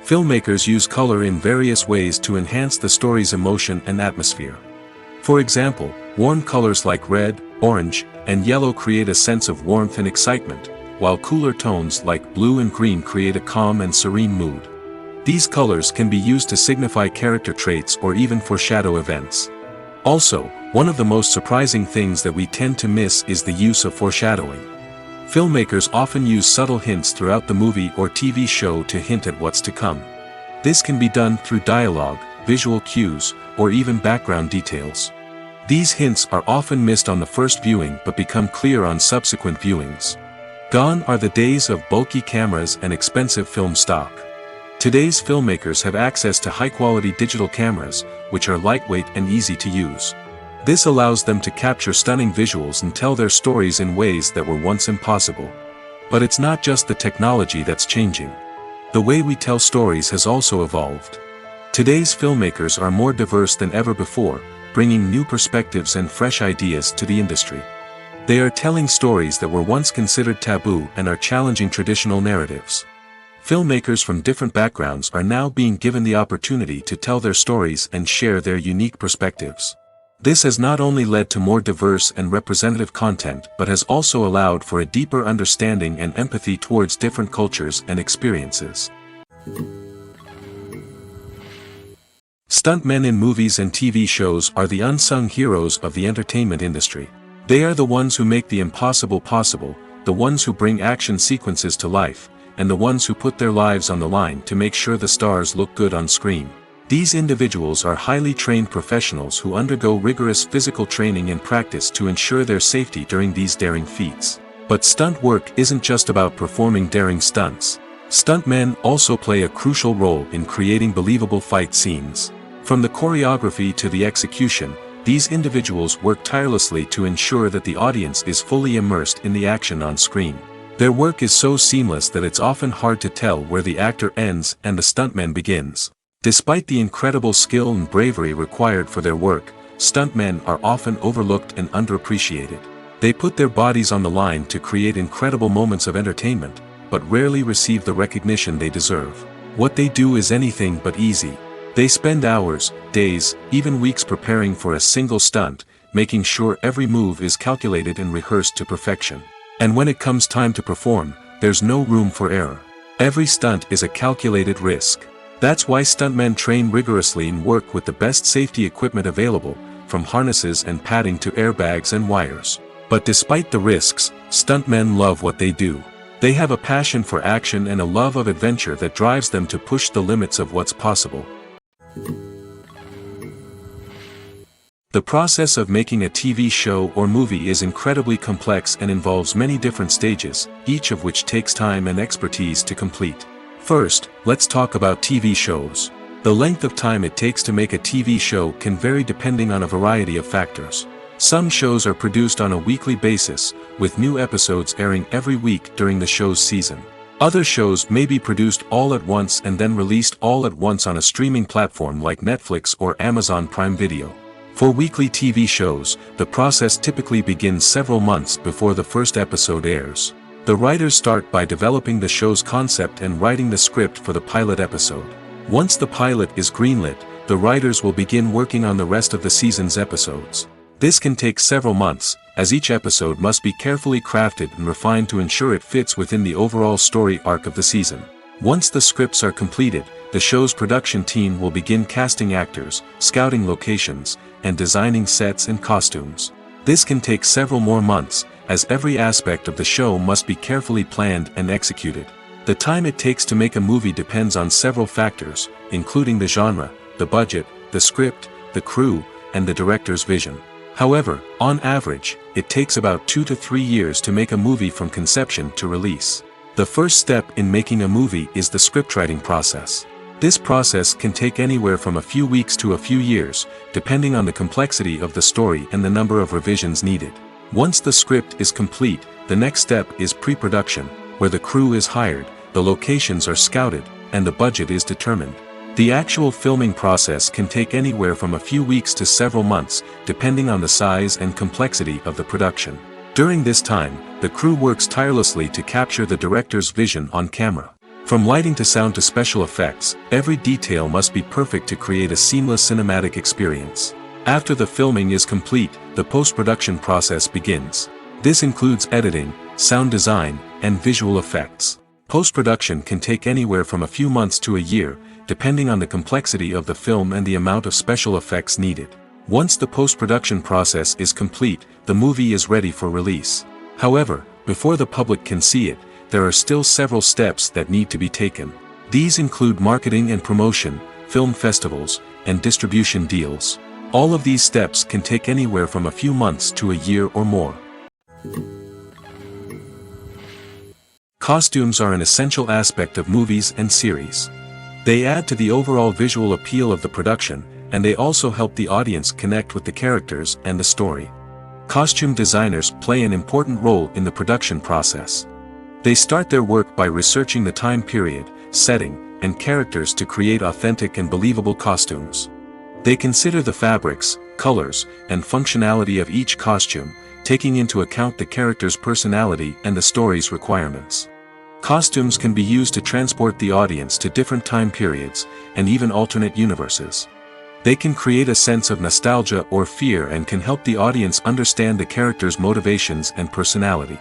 Filmmakers use color in various ways to enhance the story's emotion and atmosphere. For example, warm colors like red, orange, and yellow create a sense of warmth and excitement, while cooler tones like blue and green create a calm and serene mood. These colors can be used to signify character traits or even foreshadow events. Also, one of the most surprising things that we tend to miss is the use of foreshadowing. Filmmakers often use subtle hints throughout the movie or TV show to hint at what's to come. This can be done through dialogue, visual cues, or even background details. These hints are often missed on the first viewing but become clear on subsequent viewings. Gone are the days of bulky cameras and expensive film stock. Today's filmmakers have access to high-quality digital cameras, which are lightweight and easy to use. This allows them to capture stunning visuals and tell their stories in ways that were once impossible. But it's not just the technology that's changing. The way we tell stories has also evolved. Today's filmmakers are more diverse than ever before, bringing new perspectives and fresh ideas to the industry. They are telling stories that were once considered taboo and are challenging traditional narratives. Filmmakers from different backgrounds are now being given the opportunity to tell their stories and share their unique perspectives. This has not only led to more diverse and representative content but has also allowed for a deeper understanding and empathy towards different cultures and experiences. Stuntmen in movies and TV shows are the unsung heroes of the entertainment industry. They are the ones who make the impossible possible, the ones who bring action sequences to life, and the ones who put their lives on the line to make sure the stars look good on screen. These individuals are highly trained professionals who undergo rigorous physical training and practice to ensure their safety during these daring feats. But stunt work isn't just about performing daring stunts. Stuntmen also play a crucial role in creating believable fight scenes. From the choreography to the execution, these individuals work tirelessly to ensure that the audience is fully immersed in the action on screen. Their work is so seamless that it's often hard to tell where the actor ends and the stuntman begins. Despite the incredible skill and bravery required for their work, stuntmen are often overlooked and underappreciated. They put their bodies on the line to create incredible moments of entertainment, but rarely receive the recognition they deserve. What they do is anything but easy. They spend hours, days, even weeks preparing for a single stunt, making sure every move is calculated and rehearsed to perfection. And when it comes time to perform, there's no room for error. Every stunt is a calculated risk. That's why stuntmen train rigorously and work with the best safety equipment available, from harnesses and padding to airbags and wires. But despite the risks, stuntmen love what they do. They have a passion for action and a love of adventure that drives them to push the limits of what's possible. The process of making a TV show or movie is incredibly complex and involves many different stages, each of which takes time and expertise to complete. First, let's talk about TV shows. The length of time it takes to make a TV show can vary depending on a variety of factors. Some shows are produced on a weekly basis, with new episodes airing every week during the show's season. Other shows may be produced all at once and then released all at once on a streaming platform like Netflix or Amazon Prime Video. For weekly TV shows, the process typically begins several months before the first episode airs. The writers start by developing the show's concept and writing the script for the pilot episode. Once the pilot is greenlit, the writers will begin working on the rest of the season's episodes. This can take several months, as each episode must be carefully crafted and refined to ensure it fits within the overall story arc of the season. Once the scripts are completed, the show's production team will begin casting actors, scouting locations, and designing sets and costumes. This can take several more months, as every aspect of the show must be carefully planned and executed. The time it takes to make a movie depends on several factors, including the genre, the budget, the script, the crew, and the director's vision. However, on average, it takes about 2 to 3 years to make a movie from conception to release. The first step in making a movie is the scriptwriting process. This process can take anywhere from a few weeks to a few years, depending on the complexity of the story and the number of revisions needed. Once the script is complete, the next step is pre-production, where the crew is hired, the locations are scouted, and the budget is determined. The actual filming process can take anywhere from a few weeks to several months, depending on the size and complexity of the production. During this time, the crew works tirelessly to capture the director's vision on camera. From lighting to sound to special effects, every detail must be perfect to create a seamless cinematic experience. After the filming is complete, the post-production process begins. This includes editing, sound design, and visual effects. Post-production can take anywhere from a few months to a year, depending on the complexity of the film and the amount of special effects needed. Once the post-production process is complete, the movie is ready for release. However, before the public can see it, there are still several steps that need to be taken. These include marketing and promotion, film festivals, and distribution deals. All of these steps can take anywhere from a few months to a year or more. Costumes are an essential aspect of movies and series. They add to the overall visual appeal of the production, and they also help the audience connect with the characters and the story. Costume designers play an important role in the production process. They start their work by researching the time period, setting, and characters to create authentic and believable costumes. They consider the fabrics, colors, and functionality of each costume, taking into account the character's personality and the story's requirements. Costumes can be used to transport the audience to different time periods, and even alternate universes. They can create a sense of nostalgia or fear and can help the audience understand the character's motivations and personality.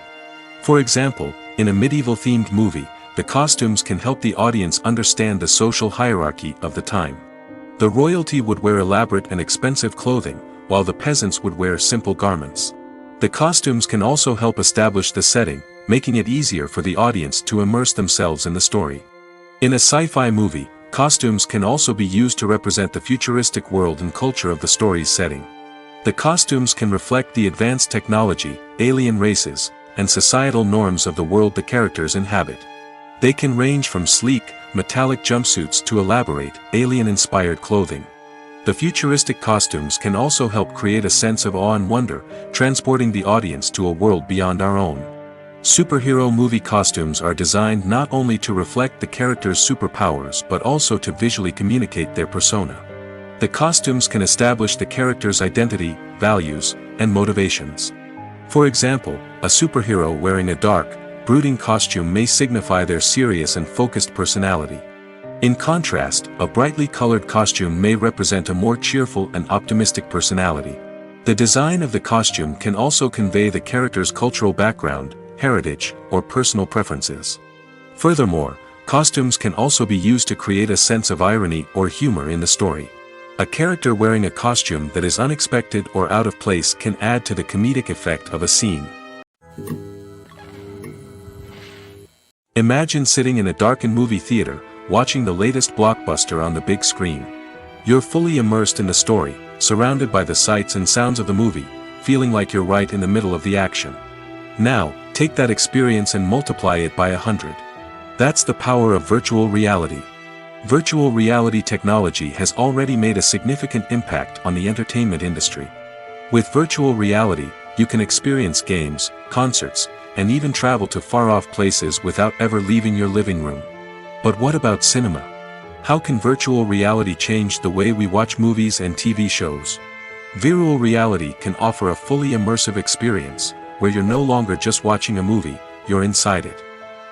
For example, in a medieval-themed movie, the costumes can help the audience understand the social hierarchy of the time. The royalty would wear elaborate and expensive clothing, while the peasants would wear simple garments. The costumes can also help establish the setting, making it easier for the audience to immerse themselves in the story. In a sci-fi movie, costumes can also be used to represent the futuristic world and culture of the story's setting. The costumes can reflect the advanced technology, alien races, and societal norms of the world the characters inhabit. They can range from sleek, metallic jumpsuits to elaborate, alien-inspired clothing. The futuristic costumes can also help create a sense of awe and wonder, transporting the audience to a world beyond our own. Superhero movie costumes are designed not only to reflect the character's superpowers but also to visually communicate their persona. The costumes can establish the character's identity, values, and motivations. For example, a superhero wearing a dark, brooding costume may signify their serious and focused personality. In contrast, a brightly colored costume may represent a more cheerful and optimistic personality. The design of the costume can also convey the character's cultural background, heritage, or personal preferences. Furthermore, costumes can also be used to create a sense of irony or humor in the story. A character wearing a costume that is unexpected or out of place can add to the comedic effect of a scene. Imagine sitting in a darkened movie theater, watching the latest blockbuster on the big screen. You're fully immersed in the story, surrounded by the sights and sounds of the movie, feeling like you're right in the middle of the action. Now, take that experience and multiply it by 100. That's the power of virtual reality. Virtual reality technology has already made a significant impact on the entertainment industry. With virtual reality, you can experience games, concerts, and even travel to far-off places without ever leaving your living room. But what about cinema? How can virtual reality change the way we watch movies and TV shows? Virtual reality can offer a fully immersive experience, where you're no longer just watching a movie, you're inside it.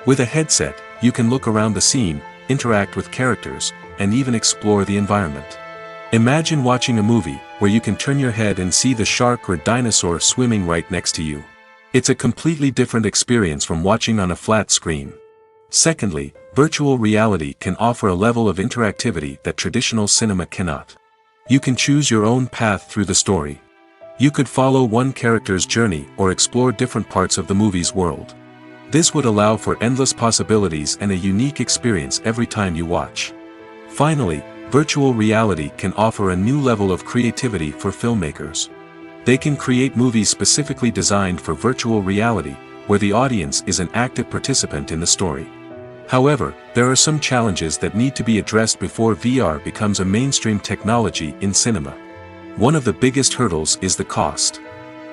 With a headset, you can look around the scene, interact with characters, and even explore the environment. Imagine watching a movie where you can turn your head and see the shark or dinosaur swimming right next to you. It's a completely different experience from watching on a flat screen. Secondly, virtual reality can offer a level of interactivity that traditional cinema cannot. You can choose your own path through the story. You could follow one character's journey or explore different parts of the movie's world. This would allow for endless possibilities and a unique experience every time you watch. Finally, virtual reality can offer a new level of creativity for filmmakers. They can create movies specifically designed for virtual reality, where the audience is an active participant in the story. However, there are some challenges that need to be addressed before VR becomes a mainstream technology in cinema. One of the biggest hurdles is the cost.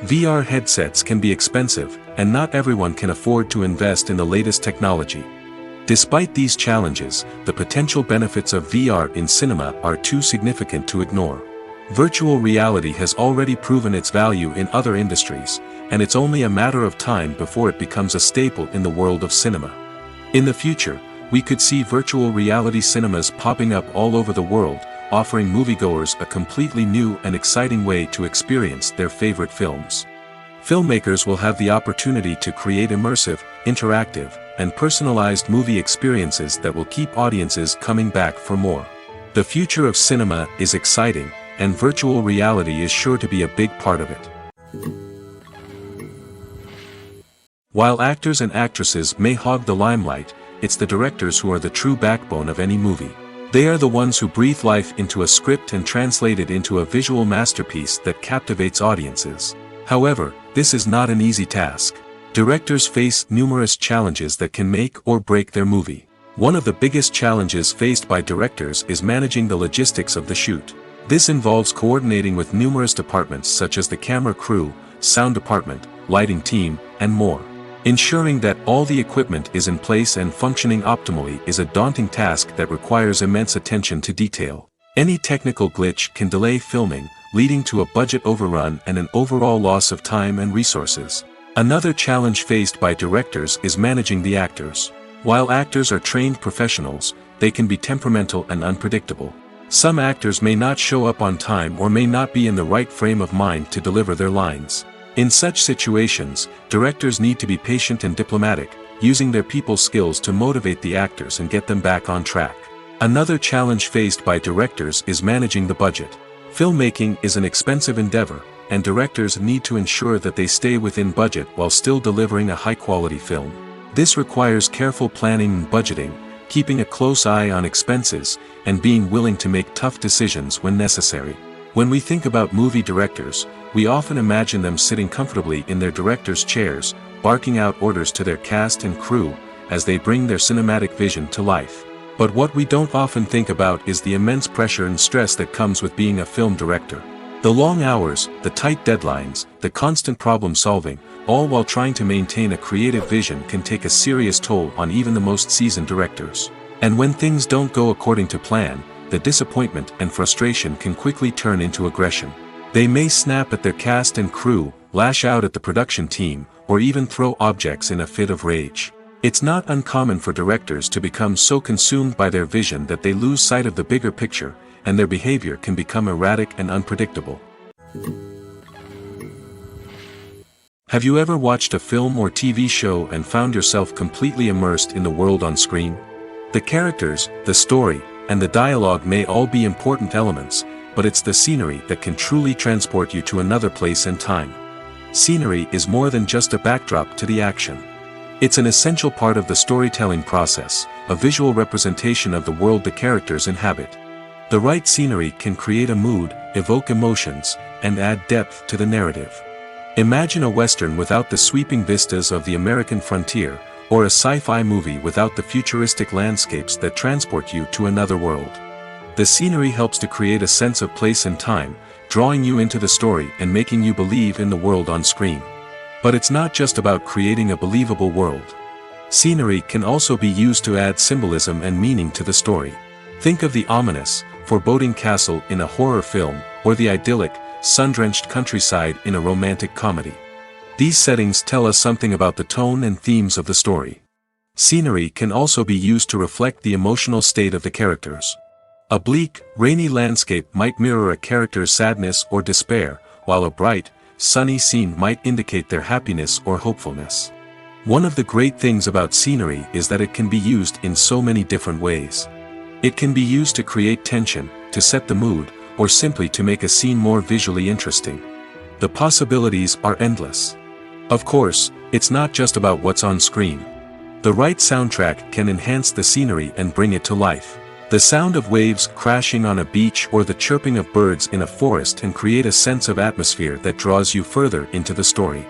VR headsets can be expensive, and not everyone can afford to invest in the latest technology. Despite these challenges, the potential benefits of VR in cinema are too significant to ignore. Virtual reality has already proven its value in other industries, and it's only a matter of time before it becomes a staple in the world of cinema. In the future, we could see virtual reality cinemas popping up all over the world, offering moviegoers a completely new and exciting way to experience their favorite films. Filmmakers will have the opportunity to create immersive, interactive, and personalized movie experiences that will keep audiences coming back for more. The future of cinema is exciting, and virtual reality is sure to be a big part of it. While actors and actresses may hog the limelight, it's the directors who are the true backbone of any movie. They are the ones who breathe life into a script and translate it into a visual masterpiece that captivates audiences. However, this is not an easy task. Directors face numerous challenges that can make or break their movie. One of the biggest challenges faced by directors is managing the logistics of the shoot. This involves coordinating with numerous departments such as the camera crew, sound department, lighting team, and more. Ensuring that all the equipment is in place and functioning optimally is a daunting task that requires immense attention to detail. Any technical glitch can delay filming, leading to a budget overrun and an overall loss of time and resources. Another challenge faced by directors is managing the actors. While actors are trained professionals, they can be temperamental and unpredictable. Some actors may not show up on time or may not be in the right frame of mind to deliver their lines. In such situations, directors need to be patient and diplomatic, using their people skills to motivate the actors and get them back on track. Another challenge faced by directors is managing the budget. Filmmaking is an expensive endeavor, and directors need to ensure that they stay within budget while still delivering a high-quality film. This requires careful planning and budgeting, keeping a close eye on expenses, and being willing to make tough decisions when necessary. When we think about movie directors, we often imagine them sitting comfortably in their director's chairs, barking out orders to their cast and crew, as they bring their cinematic vision to life. But what we don't often think about is the immense pressure and stress that comes with being a film director. The long hours, the tight deadlines, the constant problem solving, all while trying to maintain a creative vision can take a serious toll on even the most seasoned directors. And when things don't go according to plan, the disappointment and frustration can quickly turn into aggression. They may snap at their cast and crew, lash out at the production team, or even throw objects in a fit of rage. It's not uncommon for directors to become so consumed by their vision that they lose sight of the bigger picture, and their behavior can become erratic and unpredictable. Have you ever watched a film or TV show and found yourself completely immersed in the world on screen? The characters, the story, and the dialogue may all be important elements, but it's the scenery that can truly transport you to another place and time. Scenery is more than just a backdrop to the action. It's an essential part of the storytelling process, a visual representation of the world the characters inhabit. The right scenery can create a mood, evoke emotions, and add depth to the narrative. Imagine a Western without the sweeping vistas of the American frontier, or a sci-fi movie without the futuristic landscapes that transport you to another world. The scenery helps to create a sense of place and time, drawing you into the story and making you believe in the world on screen. But it's not just about creating a believable world. Scenery can also be used to add symbolism and meaning to the story. Think of the ominous, foreboding castle in a horror film, or the idyllic, sun-drenched countryside in a romantic comedy. These settings tell us something about the tone and themes of the story. Scenery can also be used to reflect the emotional state of the characters. A bleak, rainy landscape might mirror a character's sadness or despair, while a bright, sunny scene might indicate their happiness or hopefulness. One of the great things about scenery is that it can be used in so many different ways. It can be used to create tension, to set the mood, or simply to make a scene more visually interesting. The possibilities are endless. Of course, it's not just about what's on screen. The right soundtrack can enhance the scenery and bring it to life. The sound of waves crashing on a beach or the chirping of birds in a forest can create a sense of atmosphere that draws you further into the story.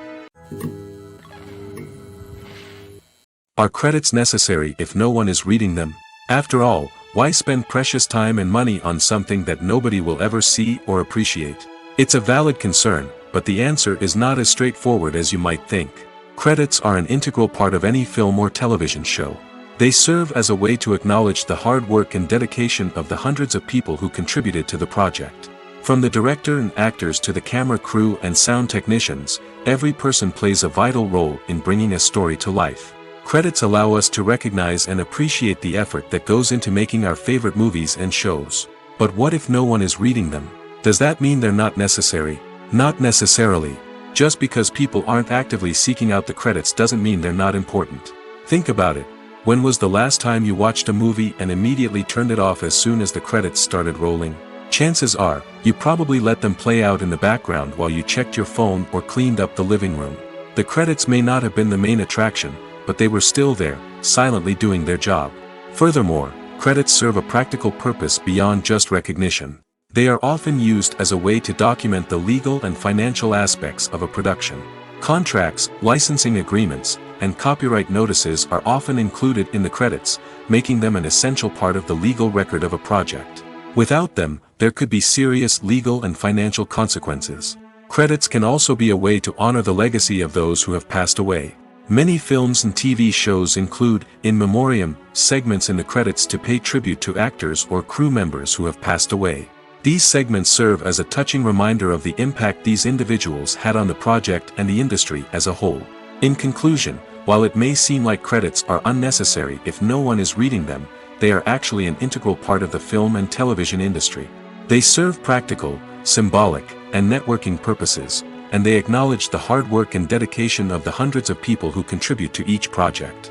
Are credits necessary if no one is reading them? After all, why spend precious time and money on something that nobody will ever see or appreciate? It's a valid concern, but the answer is not as straightforward as you might think. Credits are an integral part of any film or television show. They serve as a way to acknowledge the hard work and dedication of the hundreds of people who contributed to the project. From the director and actors to the camera crew and sound technicians, every person plays a vital role in bringing a story to life. Credits allow us to recognize and appreciate the effort that goes into making our favorite movies and shows. But what if no one is reading them? Does that mean they're not necessary? Not necessarily. Just because people aren't actively seeking out the credits doesn't mean they're not important. Think about it. When was the last time you watched a movie and immediately turned it off as soon as the credits started rolling? Chances are, you probably let them play out in the background while you checked your phone or cleaned up the living room. The credits may not have been the main attraction, but they were still there, silently doing their job. Furthermore, credits serve a practical purpose beyond just recognition. They are often used as a way to document the legal and financial aspects of a production. Contracts, licensing agreements, and copyright notices are often included in the credits, making them an essential part of the legal record of a project. Without them, there could be serious legal and financial consequences. Credits can also be a way to honor the legacy of those who have passed away. Many films and TV shows include, in memoriam, segments in the credits to pay tribute to actors or crew members who have passed away. These segments serve as a touching reminder of the impact these individuals had on the project and the industry as a whole. In conclusion, while it may seem like credits are unnecessary if no one is reading them, they are actually an integral part of the film and television industry. They serve practical, symbolic, and networking purposes, and they acknowledge the hard work and dedication of the hundreds of people who contribute to each project.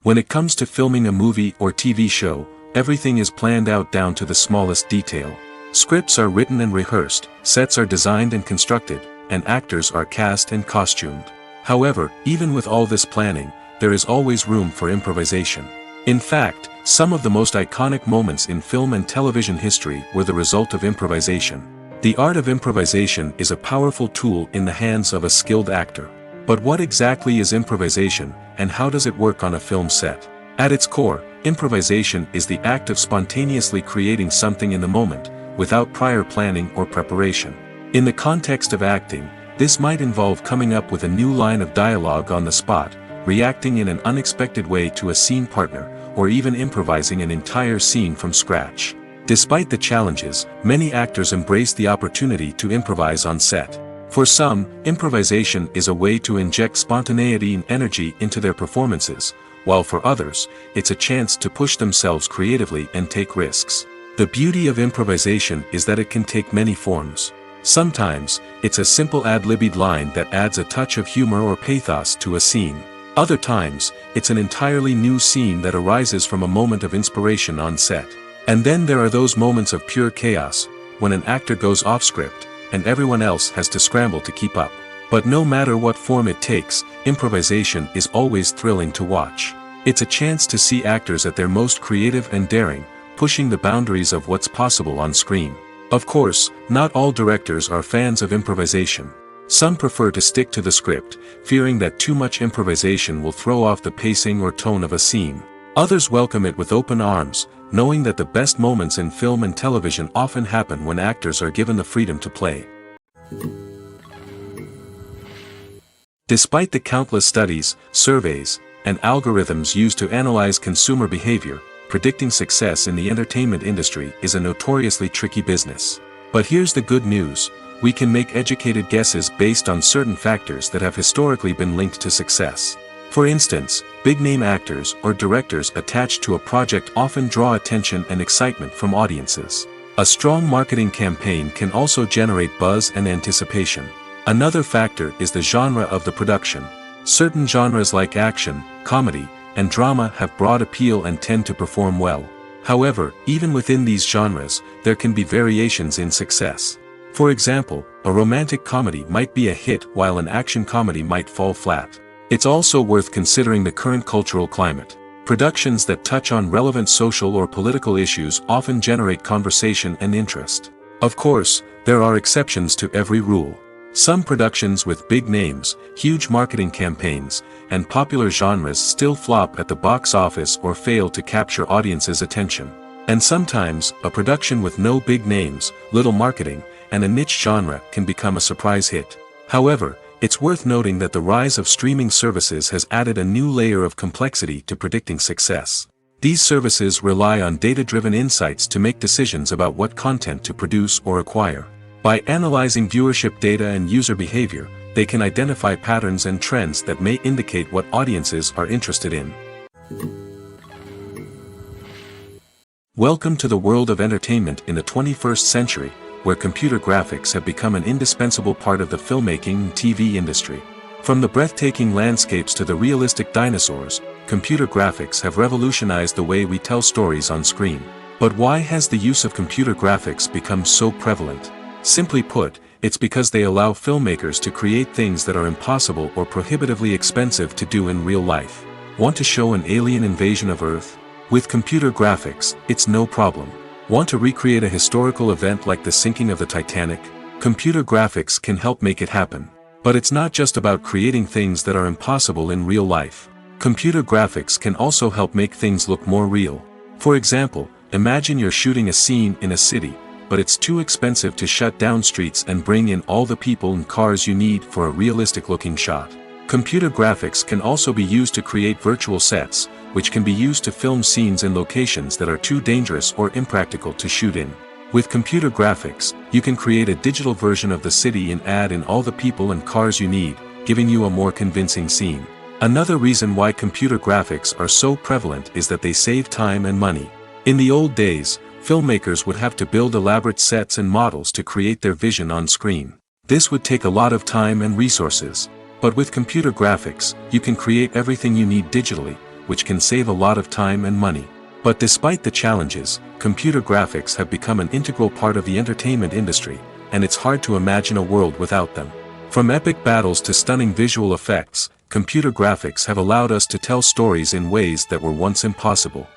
When it comes to filming a movie or TV show, everything is planned out down to the smallest detail. Scripts are written and rehearsed, sets are designed and constructed, and actors are cast and costumed. However, even with all this planning, there is always room for improvisation. In fact, some of the most iconic moments in film and television history were the result of improvisation. The art of improvisation is a powerful tool in the hands of a skilled actor. But what exactly is improvisation, and how does it work on a film set? At its core, improvisation is the act of spontaneously creating something in the moment, without prior planning or preparation. In the context of acting, this might involve coming up with a new line of dialogue on the spot, reacting in an unexpected way to a scene partner, or even improvising an entire scene from scratch. Despite the challenges, many actors embrace the opportunity to improvise on set. For some, improvisation is a way to inject spontaneity and energy into their performances, while for others, it's a chance to push themselves creatively and take risks. The beauty of improvisation is that it can take many forms. Sometimes, it's a simple ad-libbed line that adds a touch of humor or pathos to a scene. Other times, it's an entirely new scene that arises from a moment of inspiration on set. And then there are those moments of pure chaos, when an actor goes off script, and everyone else has to scramble to keep up. But no matter what form it takes, improvisation is always thrilling to watch. It's a chance to see actors at their most creative and daring, pushing the boundaries of what's possible on screen. Of course, not all directors are fans of improvisation. Some prefer to stick to the script, fearing that too much improvisation will throw off the pacing or tone of a scene. Others welcome it with open arms, knowing that the best moments in film and television often happen when actors are given the freedom to play. Despite the countless studies, surveys, and algorithms used to analyze consumer behavior, predicting success in the entertainment industry is a notoriously tricky business. But here's the good news: we can make educated guesses based on certain factors that have historically been linked to success. For instance, big-name actors or directors attached to a project often draw attention and excitement from audiences. A strong marketing campaign can also generate buzz and anticipation. Another factor is the genre of the production. Certain genres like action, comedy, and drama have broad appeal and tend to perform well. However, even within these genres, there can be variations in success. For example, a romantic comedy might be a hit while an action comedy might fall flat. It's also worth considering the current cultural climate. Productions that touch on relevant social or political issues often generate conversation and interest. Of course, there are exceptions to every rule. Some productions with big names, huge marketing campaigns, and popular genres still flop at the box office or fail to capture audiences' attention. And sometimes, a production with no big names, little marketing, and a niche genre can become a surprise hit. However, it's worth noting that the rise of streaming services has added a new layer of complexity to predicting success. These services rely on data-driven insights to make decisions about what content to produce or acquire. By analyzing viewership data and user behavior, they can identify patterns and trends that may indicate what audiences are interested in. Welcome to the world of entertainment in the 21st century, where computer graphics have become an indispensable part of the filmmaking and TV industry. From the breathtaking landscapes to the realistic dinosaurs, computer graphics have revolutionized the way we tell stories on screen. But why has the use of computer graphics become so prevalent? Simply put, it's because they allow filmmakers to create things that are impossible or prohibitively expensive to do in real life. Want to show an alien invasion of Earth? With computer graphics, it's no problem. Want to recreate a historical event like the sinking of the Titanic? Computer graphics can help make it happen. But it's not just about creating things that are impossible in real life. Computer graphics can also help make things look more real. For example, imagine you're shooting a scene in a city, but it's too expensive to shut down streets and bring in all the people and cars you need for a realistic-looking shot. Computer graphics can also be used to create virtual sets, which can be used to film scenes in locations that are too dangerous or impractical to shoot in. With computer graphics, you can create a digital version of the city and add in all the people and cars you need, giving you a more convincing scene. Another reason why computer graphics are so prevalent is that they save time and money. In the old days, filmmakers would have to build elaborate sets and models to create their vision on screen. This would take a lot of time and resources. But with computer graphics, you can create everything you need digitally, which can save a lot of time and money. But despite the challenges, computer graphics have become an integral part of the entertainment industry, and it's hard to imagine a world without them. From epic battles to stunning visual effects, computer graphics have allowed us to tell stories in ways that were once impossible.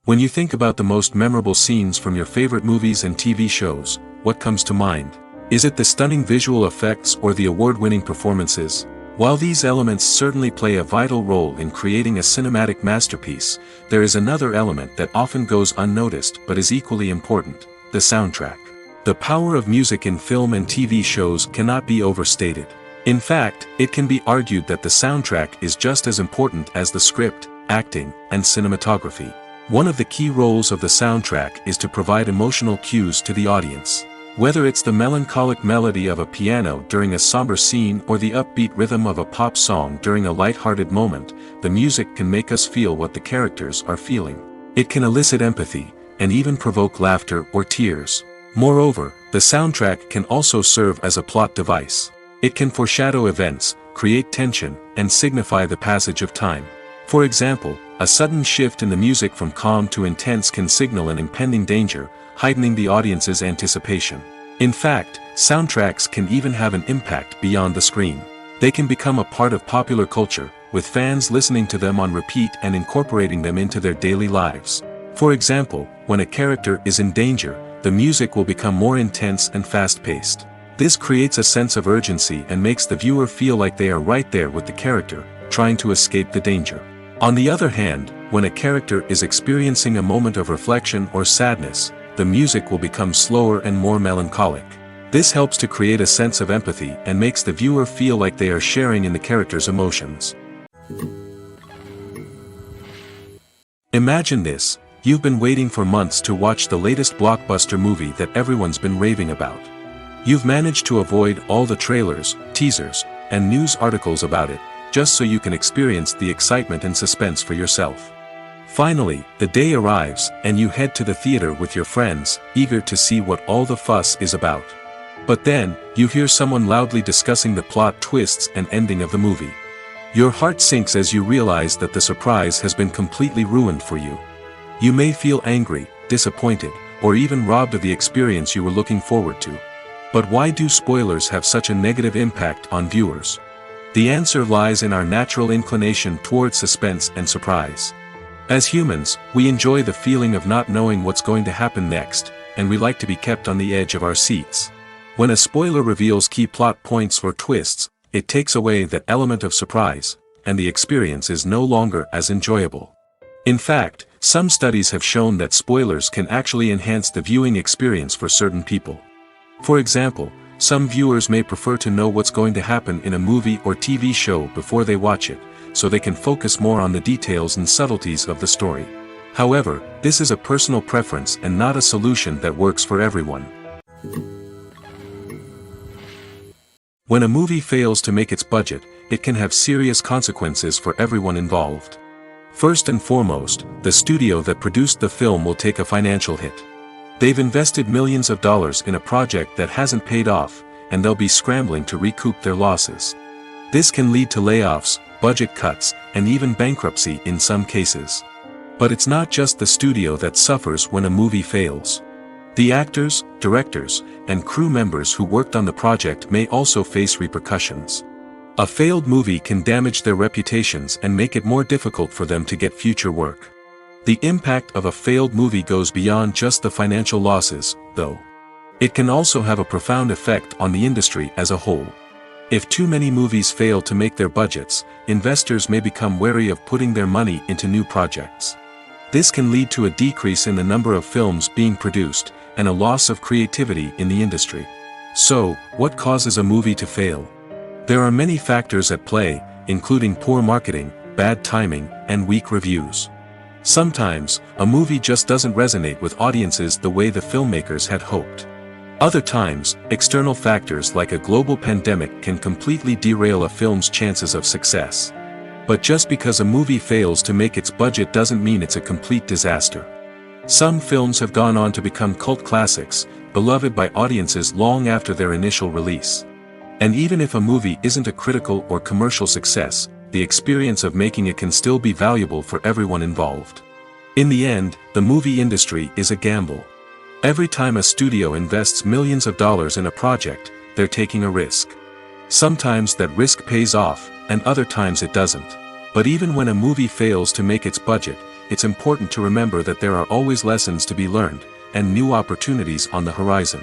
When you think about the most memorable scenes from your favorite movies and TV shows, what comes to mind? Is it the stunning visual effects or the award-winning performances? While these elements certainly play a vital role in creating a cinematic masterpiece, there is another element that often goes unnoticed but is equally important: the soundtrack. The power of music in film and TV shows cannot be overstated. In fact, it can be argued that the soundtrack is just as important as the script, acting, and cinematography. One of the key roles of the soundtrack is to provide emotional cues to the audience. Whether it's the melancholic melody of a piano during a somber scene or the upbeat rhythm of a pop song during a light-hearted moment, the music can make us feel what the characters are feeling. It can elicit empathy, and even provoke laughter or tears. Moreover, the soundtrack can also serve as a plot device. It can foreshadow events, create tension, and signify the passage of time. For example, a sudden shift in the music from calm to intense can signal an impending danger, heightening the audience's anticipation. In fact, soundtracks can even have an impact beyond the screen. They can become a part of popular culture, with fans listening to them on repeat and incorporating them into their daily lives. For example, when a character is in danger, the music will become more intense and fast-paced. This creates a sense of urgency and makes the viewer feel like they are right there with the character, trying to escape the danger. On the other hand, when a character is experiencing a moment of reflection or sadness, the music will become slower and more melancholic. This helps to create a sense of empathy and makes the viewer feel like they are sharing in the character's emotions. Imagine this: you've been waiting for months to watch the latest blockbuster movie that everyone's been raving about. You've managed to avoid all the trailers, teasers, and news articles about it, just so you can experience the excitement and suspense for yourself. Finally, the day arrives, and you head to the theater with your friends, eager to see what all the fuss is about. But then, you hear someone loudly discussing the plot twists and ending of the movie. Your heart sinks as you realize that the surprise has been completely ruined for you. You may feel angry, disappointed, or even robbed of the experience you were looking forward to. But why do spoilers have such a negative impact on viewers? The answer lies in our natural inclination toward suspense and surprise. As humans, we enjoy the feeling of not knowing what's going to happen next, and we like to be kept on the edge of our seats. When a spoiler reveals key plot points or twists, it takes away that element of surprise, and the experience is no longer as enjoyable. In fact, some studies have shown that spoilers can actually enhance the viewing experience for certain people. For example, some viewers may prefer to know what's going to happen in a movie or TV show before they watch it, so they can focus more on the details and subtleties of the story. However, this is a personal preference and not a solution that works for everyone. When a movie fails to make its budget, it can have serious consequences for everyone involved. First and foremost, the studio that produced the film will take a financial hit. They've invested millions of dollars in a project that hasn't paid off, and they'll be scrambling to recoup their losses. This can lead to layoffs, budget cuts, and even bankruptcy in some cases. But it's not just the studio that suffers when a movie fails. The actors, directors, and crew members who worked on the project may also face repercussions. A failed movie can damage their reputations and make it more difficult for them to get future work. The impact of a failed movie goes beyond just the financial losses, though. It can also have a profound effect on the industry as a whole. If too many movies fail to make their budgets, investors may become wary of putting their money into new projects. This can lead to a decrease in the number of films being produced, and a loss of creativity in the industry. So, what causes a movie to fail? There are many factors at play, including poor marketing, bad timing, and weak reviews. Sometimes, a movie just doesn't resonate with audiences the way the filmmakers had hoped. Other times, external factors like a global pandemic can completely derail a film's chances of success. But just because a movie fails to make its budget doesn't mean it's a complete disaster. Some films have gone on to become cult classics, beloved by audiences long after their initial release. And even if a movie isn't a critical or commercial success, the experience of making it can still be valuable for everyone involved. In the end, the movie industry is a gamble. Every time a studio invests millions of dollars in a project, they're taking a risk. Sometimes that risk pays off, and other times it doesn't. But even when a movie fails to make its budget, it's important to remember that there are always lessons to be learned, and new opportunities on the horizon.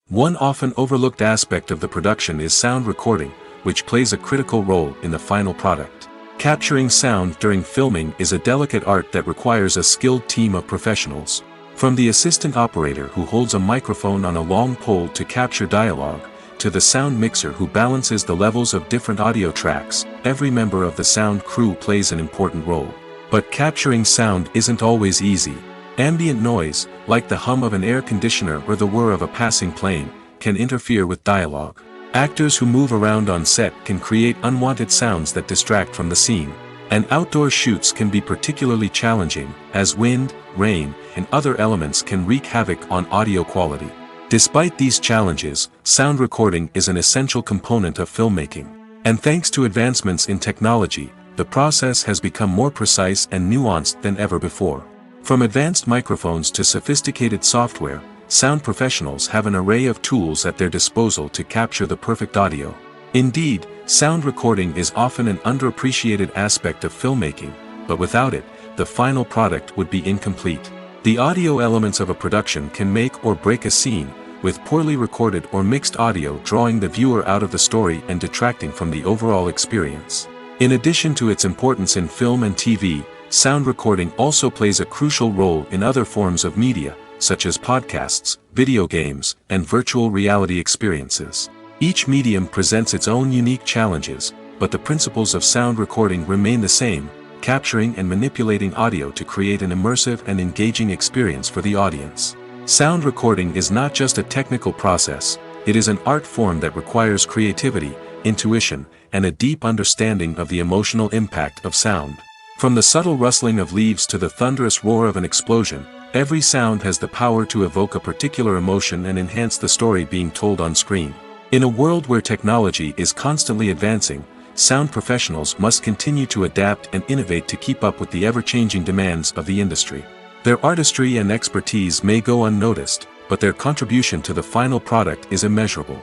One often overlooked aspect of the production is sound recording, which plays a critical role in the final product. Capturing sound during filming is a delicate art that requires a skilled team of professionals. From the assistant operator who holds a microphone on a long pole to capture dialogue, to the sound mixer who balances the levels of different audio tracks, every member of the sound crew plays an important role. But capturing sound isn't always easy. Ambient noise, like the hum of an air conditioner or the whir of a passing plane, can interfere with dialogue. Actors who move around on set can create unwanted sounds that distract from the scene. And outdoor shoots can be particularly challenging, as wind, rain, and other elements can wreak havoc on audio quality. Despite these challenges, sound recording is an essential component of filmmaking. And thanks to advancements in technology, the process has become more precise and nuanced than ever before. From advanced microphones to sophisticated software, sound professionals have an array of tools at their disposal to capture the perfect audio. Indeed, sound recording is often an underappreciated aspect of filmmaking, but without it, the final product would be incomplete. The audio elements of a production can make or break a scene, with poorly recorded or mixed audio drawing the viewer out of the story and detracting from the overall experience. In addition to its importance in film and TV, sound recording also plays a crucial role in other forms of media, such as podcasts, video games, and virtual reality experiences. Each medium presents its own unique challenges, but the principles of sound recording remain the same, capturing and manipulating audio to create an immersive and engaging experience for the audience. Sound recording is not just a technical process, it is an art form that requires creativity, intuition, and a deep understanding of the emotional impact of sound. From the subtle rustling of leaves to the thunderous roar of an explosion, every sound has the power to evoke a particular emotion and enhance the story being told on screen. In a world where technology is constantly advancing, sound professionals must continue to adapt and innovate to keep up with the ever-changing demands of the industry. Their artistry and expertise may go unnoticed, but their contribution to the final product is immeasurable.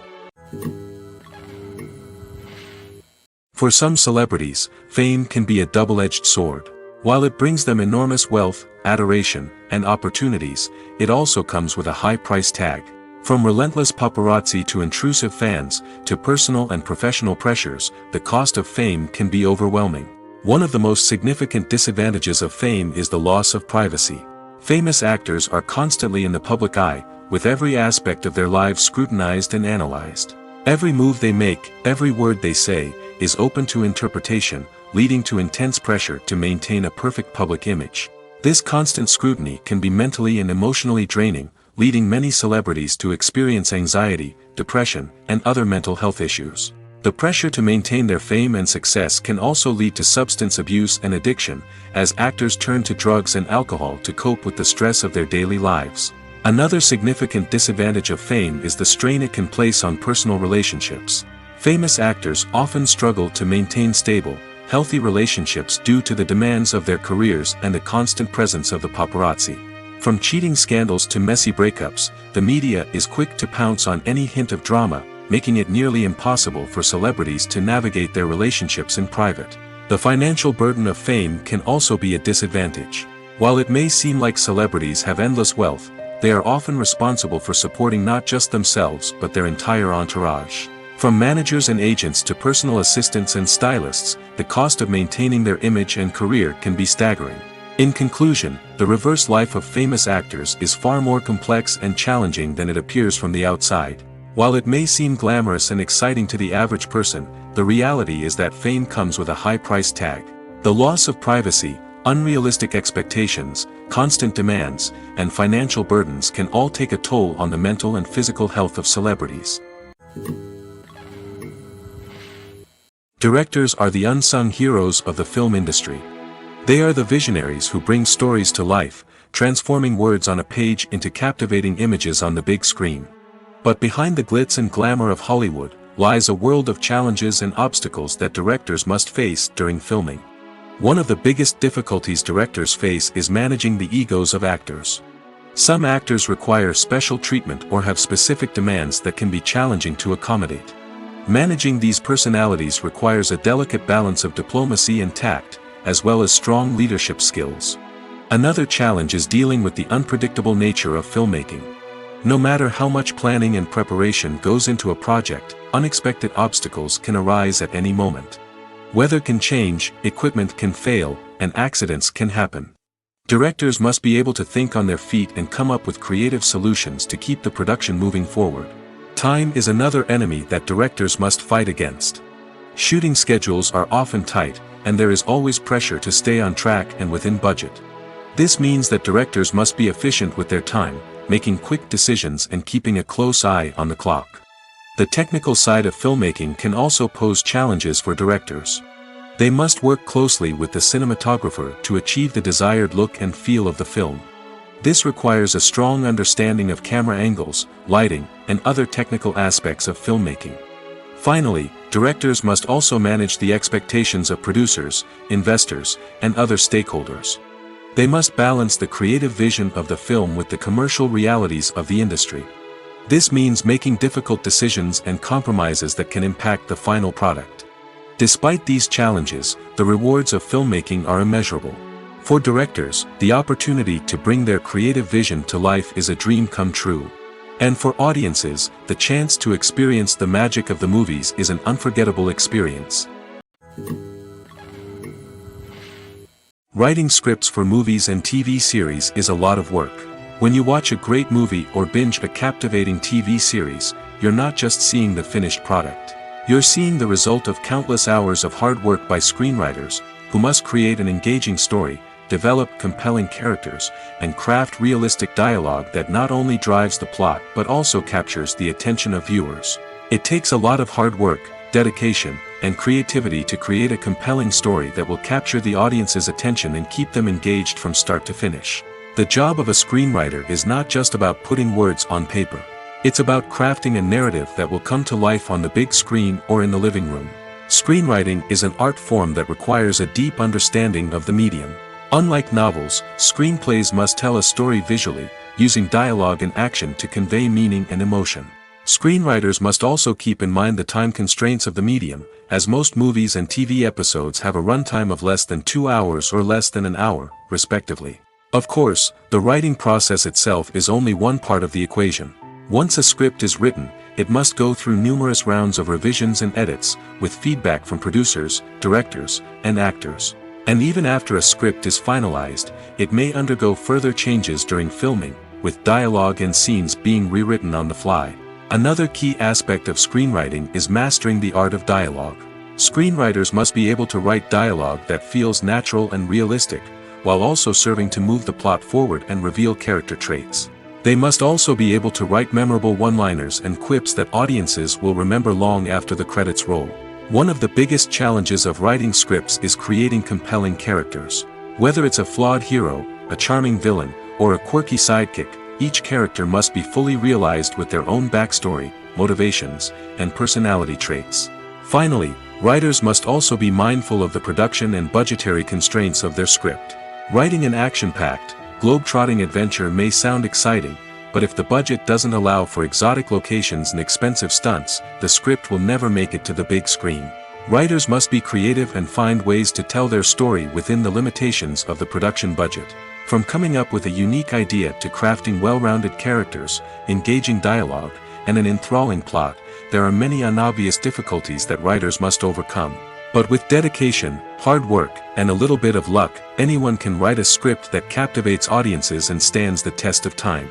For some celebrities, fame can be a double-edged sword. While it brings them enormous wealth, adoration, and opportunities, it also comes with a high price tag. From relentless paparazzi to intrusive fans, to personal and professional pressures, the cost of fame can be overwhelming. One of the most significant disadvantages of fame is the loss of privacy. Famous actors are constantly in the public eye, with every aspect of their lives scrutinized and analyzed. Every move they make, every word they say, is open to interpretation, leading to intense pressure to maintain a perfect public image. This constant scrutiny can be mentally and emotionally draining, leading many celebrities to experience anxiety, depression, and other mental health issues. The pressure to maintain their fame and success can also lead to substance abuse and addiction, as actors turn to drugs and alcohol to cope with the stress of their daily lives. Another significant disadvantage of fame is the strain it can place on personal relationships. Famous actors often struggle to maintain stable, healthy relationships due to the demands of their careers and the constant presence of the paparazzi. From cheating scandals to messy breakups, the media is quick to pounce on any hint of drama, making it nearly impossible for celebrities to navigate their relationships in private. The financial burden of fame can also be a disadvantage. While it may seem like celebrities have endless wealth, they are often responsible for supporting not just themselves but their entire entourage. From managers and agents to personal assistants and stylists, the cost of maintaining their image and career can be staggering. In conclusion, the reverse life of famous actors is far more complex and challenging than it appears from the outside. While it may seem glamorous and exciting to the average person, the reality is that fame comes with a high price tag. The loss of privacy, unrealistic expectations, constant demands, and financial burdens can all take a toll on the mental and physical health of celebrities. Directors are the unsung heroes of the film industry. They are the visionaries who bring stories to life, transforming words on a page into captivating images on the big screen. But behind the glitz and glamour of Hollywood lies a world of challenges and obstacles that directors must face during filming. One of the biggest difficulties directors face is managing the egos of actors. Some actors require special treatment or have specific demands that can be challenging to accommodate. Managing these personalities requires a delicate balance of diplomacy and tact, as well as strong leadership skills. Another challenge is dealing with the unpredictable nature of filmmaking. No matter how much planning and preparation goes into a project, unexpected obstacles can arise at any moment. Weather can change, equipment can fail, and accidents can happen. Directors must be able to think on their feet and come up with creative solutions to keep the production moving forward. Time is another enemy that directors must fight against. Shooting schedules are often tight, and there is always pressure to stay on track and within budget. This means that directors must be efficient with their time, making quick decisions and keeping a close eye on the clock. The technical side of filmmaking can also pose challenges for directors. They must work closely with the cinematographer to achieve the desired look and feel of the film. This requires a strong understanding of camera angles, lighting, and other technical aspects of filmmaking. Finally, directors must also manage the expectations of producers, investors, and other stakeholders. They must balance the creative vision of the film with the commercial realities of the industry. This means making difficult decisions and compromises that can impact the final product. Despite these challenges, the rewards of filmmaking are immeasurable. For directors, the opportunity to bring their creative vision to life is a dream come true. And for audiences, the chance to experience the magic of the movies is an unforgettable experience. Writing scripts for movies and TV series is a lot of work. When you watch a great movie or binge a captivating TV series, you're not just seeing the finished product. You're seeing the result of countless hours of hard work by screenwriters, who must create an engaging story, develop compelling characters, and craft realistic dialogue that not only drives the plot but also captures the attention of viewers. It takes a lot of hard work, dedication, and creativity to create a compelling story that will capture the audience's attention and keep them engaged from start to finish. The job of a screenwriter is not just about putting words on paper. It's about crafting a narrative that will come to life on the big screen or in the living room. Screenwriting is an art form that requires a deep understanding of the medium. Unlike novels, screenplays must tell a story visually, using dialogue and action to convey meaning and emotion. Screenwriters must also keep in mind the time constraints of the medium, as most movies and TV episodes have a runtime of less than 2 hours or less than an hour, respectively. Of course, the writing process itself is only one part of the equation. Once a script is written, it must go through numerous rounds of revisions and edits, with feedback from producers, directors, and actors. And even after a script is finalized, it may undergo further changes during filming, with dialogue and scenes being rewritten on the fly. Another key aspect of screenwriting is mastering the art of dialogue. Screenwriters must be able to write dialogue that feels natural and realistic, while also serving to move the plot forward and reveal character traits. They must also be able to write memorable one-liners and quips that audiences will remember long after the credits roll. One of the biggest challenges of writing scripts is creating compelling characters. Whether it's a flawed hero, a charming villain, or a quirky sidekick, each character must be fully realized with their own backstory, motivations, and personality traits. Finally, writers must also be mindful of the production and budgetary constraints of their script. Writing an action-packed, globe-trotting adventure may sound exciting, but if the budget doesn't allow for exotic locations and expensive stunts, the script will never make it to the big screen. Writers must be creative and find ways to tell their story within the limitations of the production budget. From coming up with a unique idea to crafting well-rounded characters, engaging dialogue, and an enthralling plot, there are many unobvious difficulties that writers must overcome. But with dedication, hard work, and a little bit of luck, anyone can write a script that captivates audiences and stands the test of time.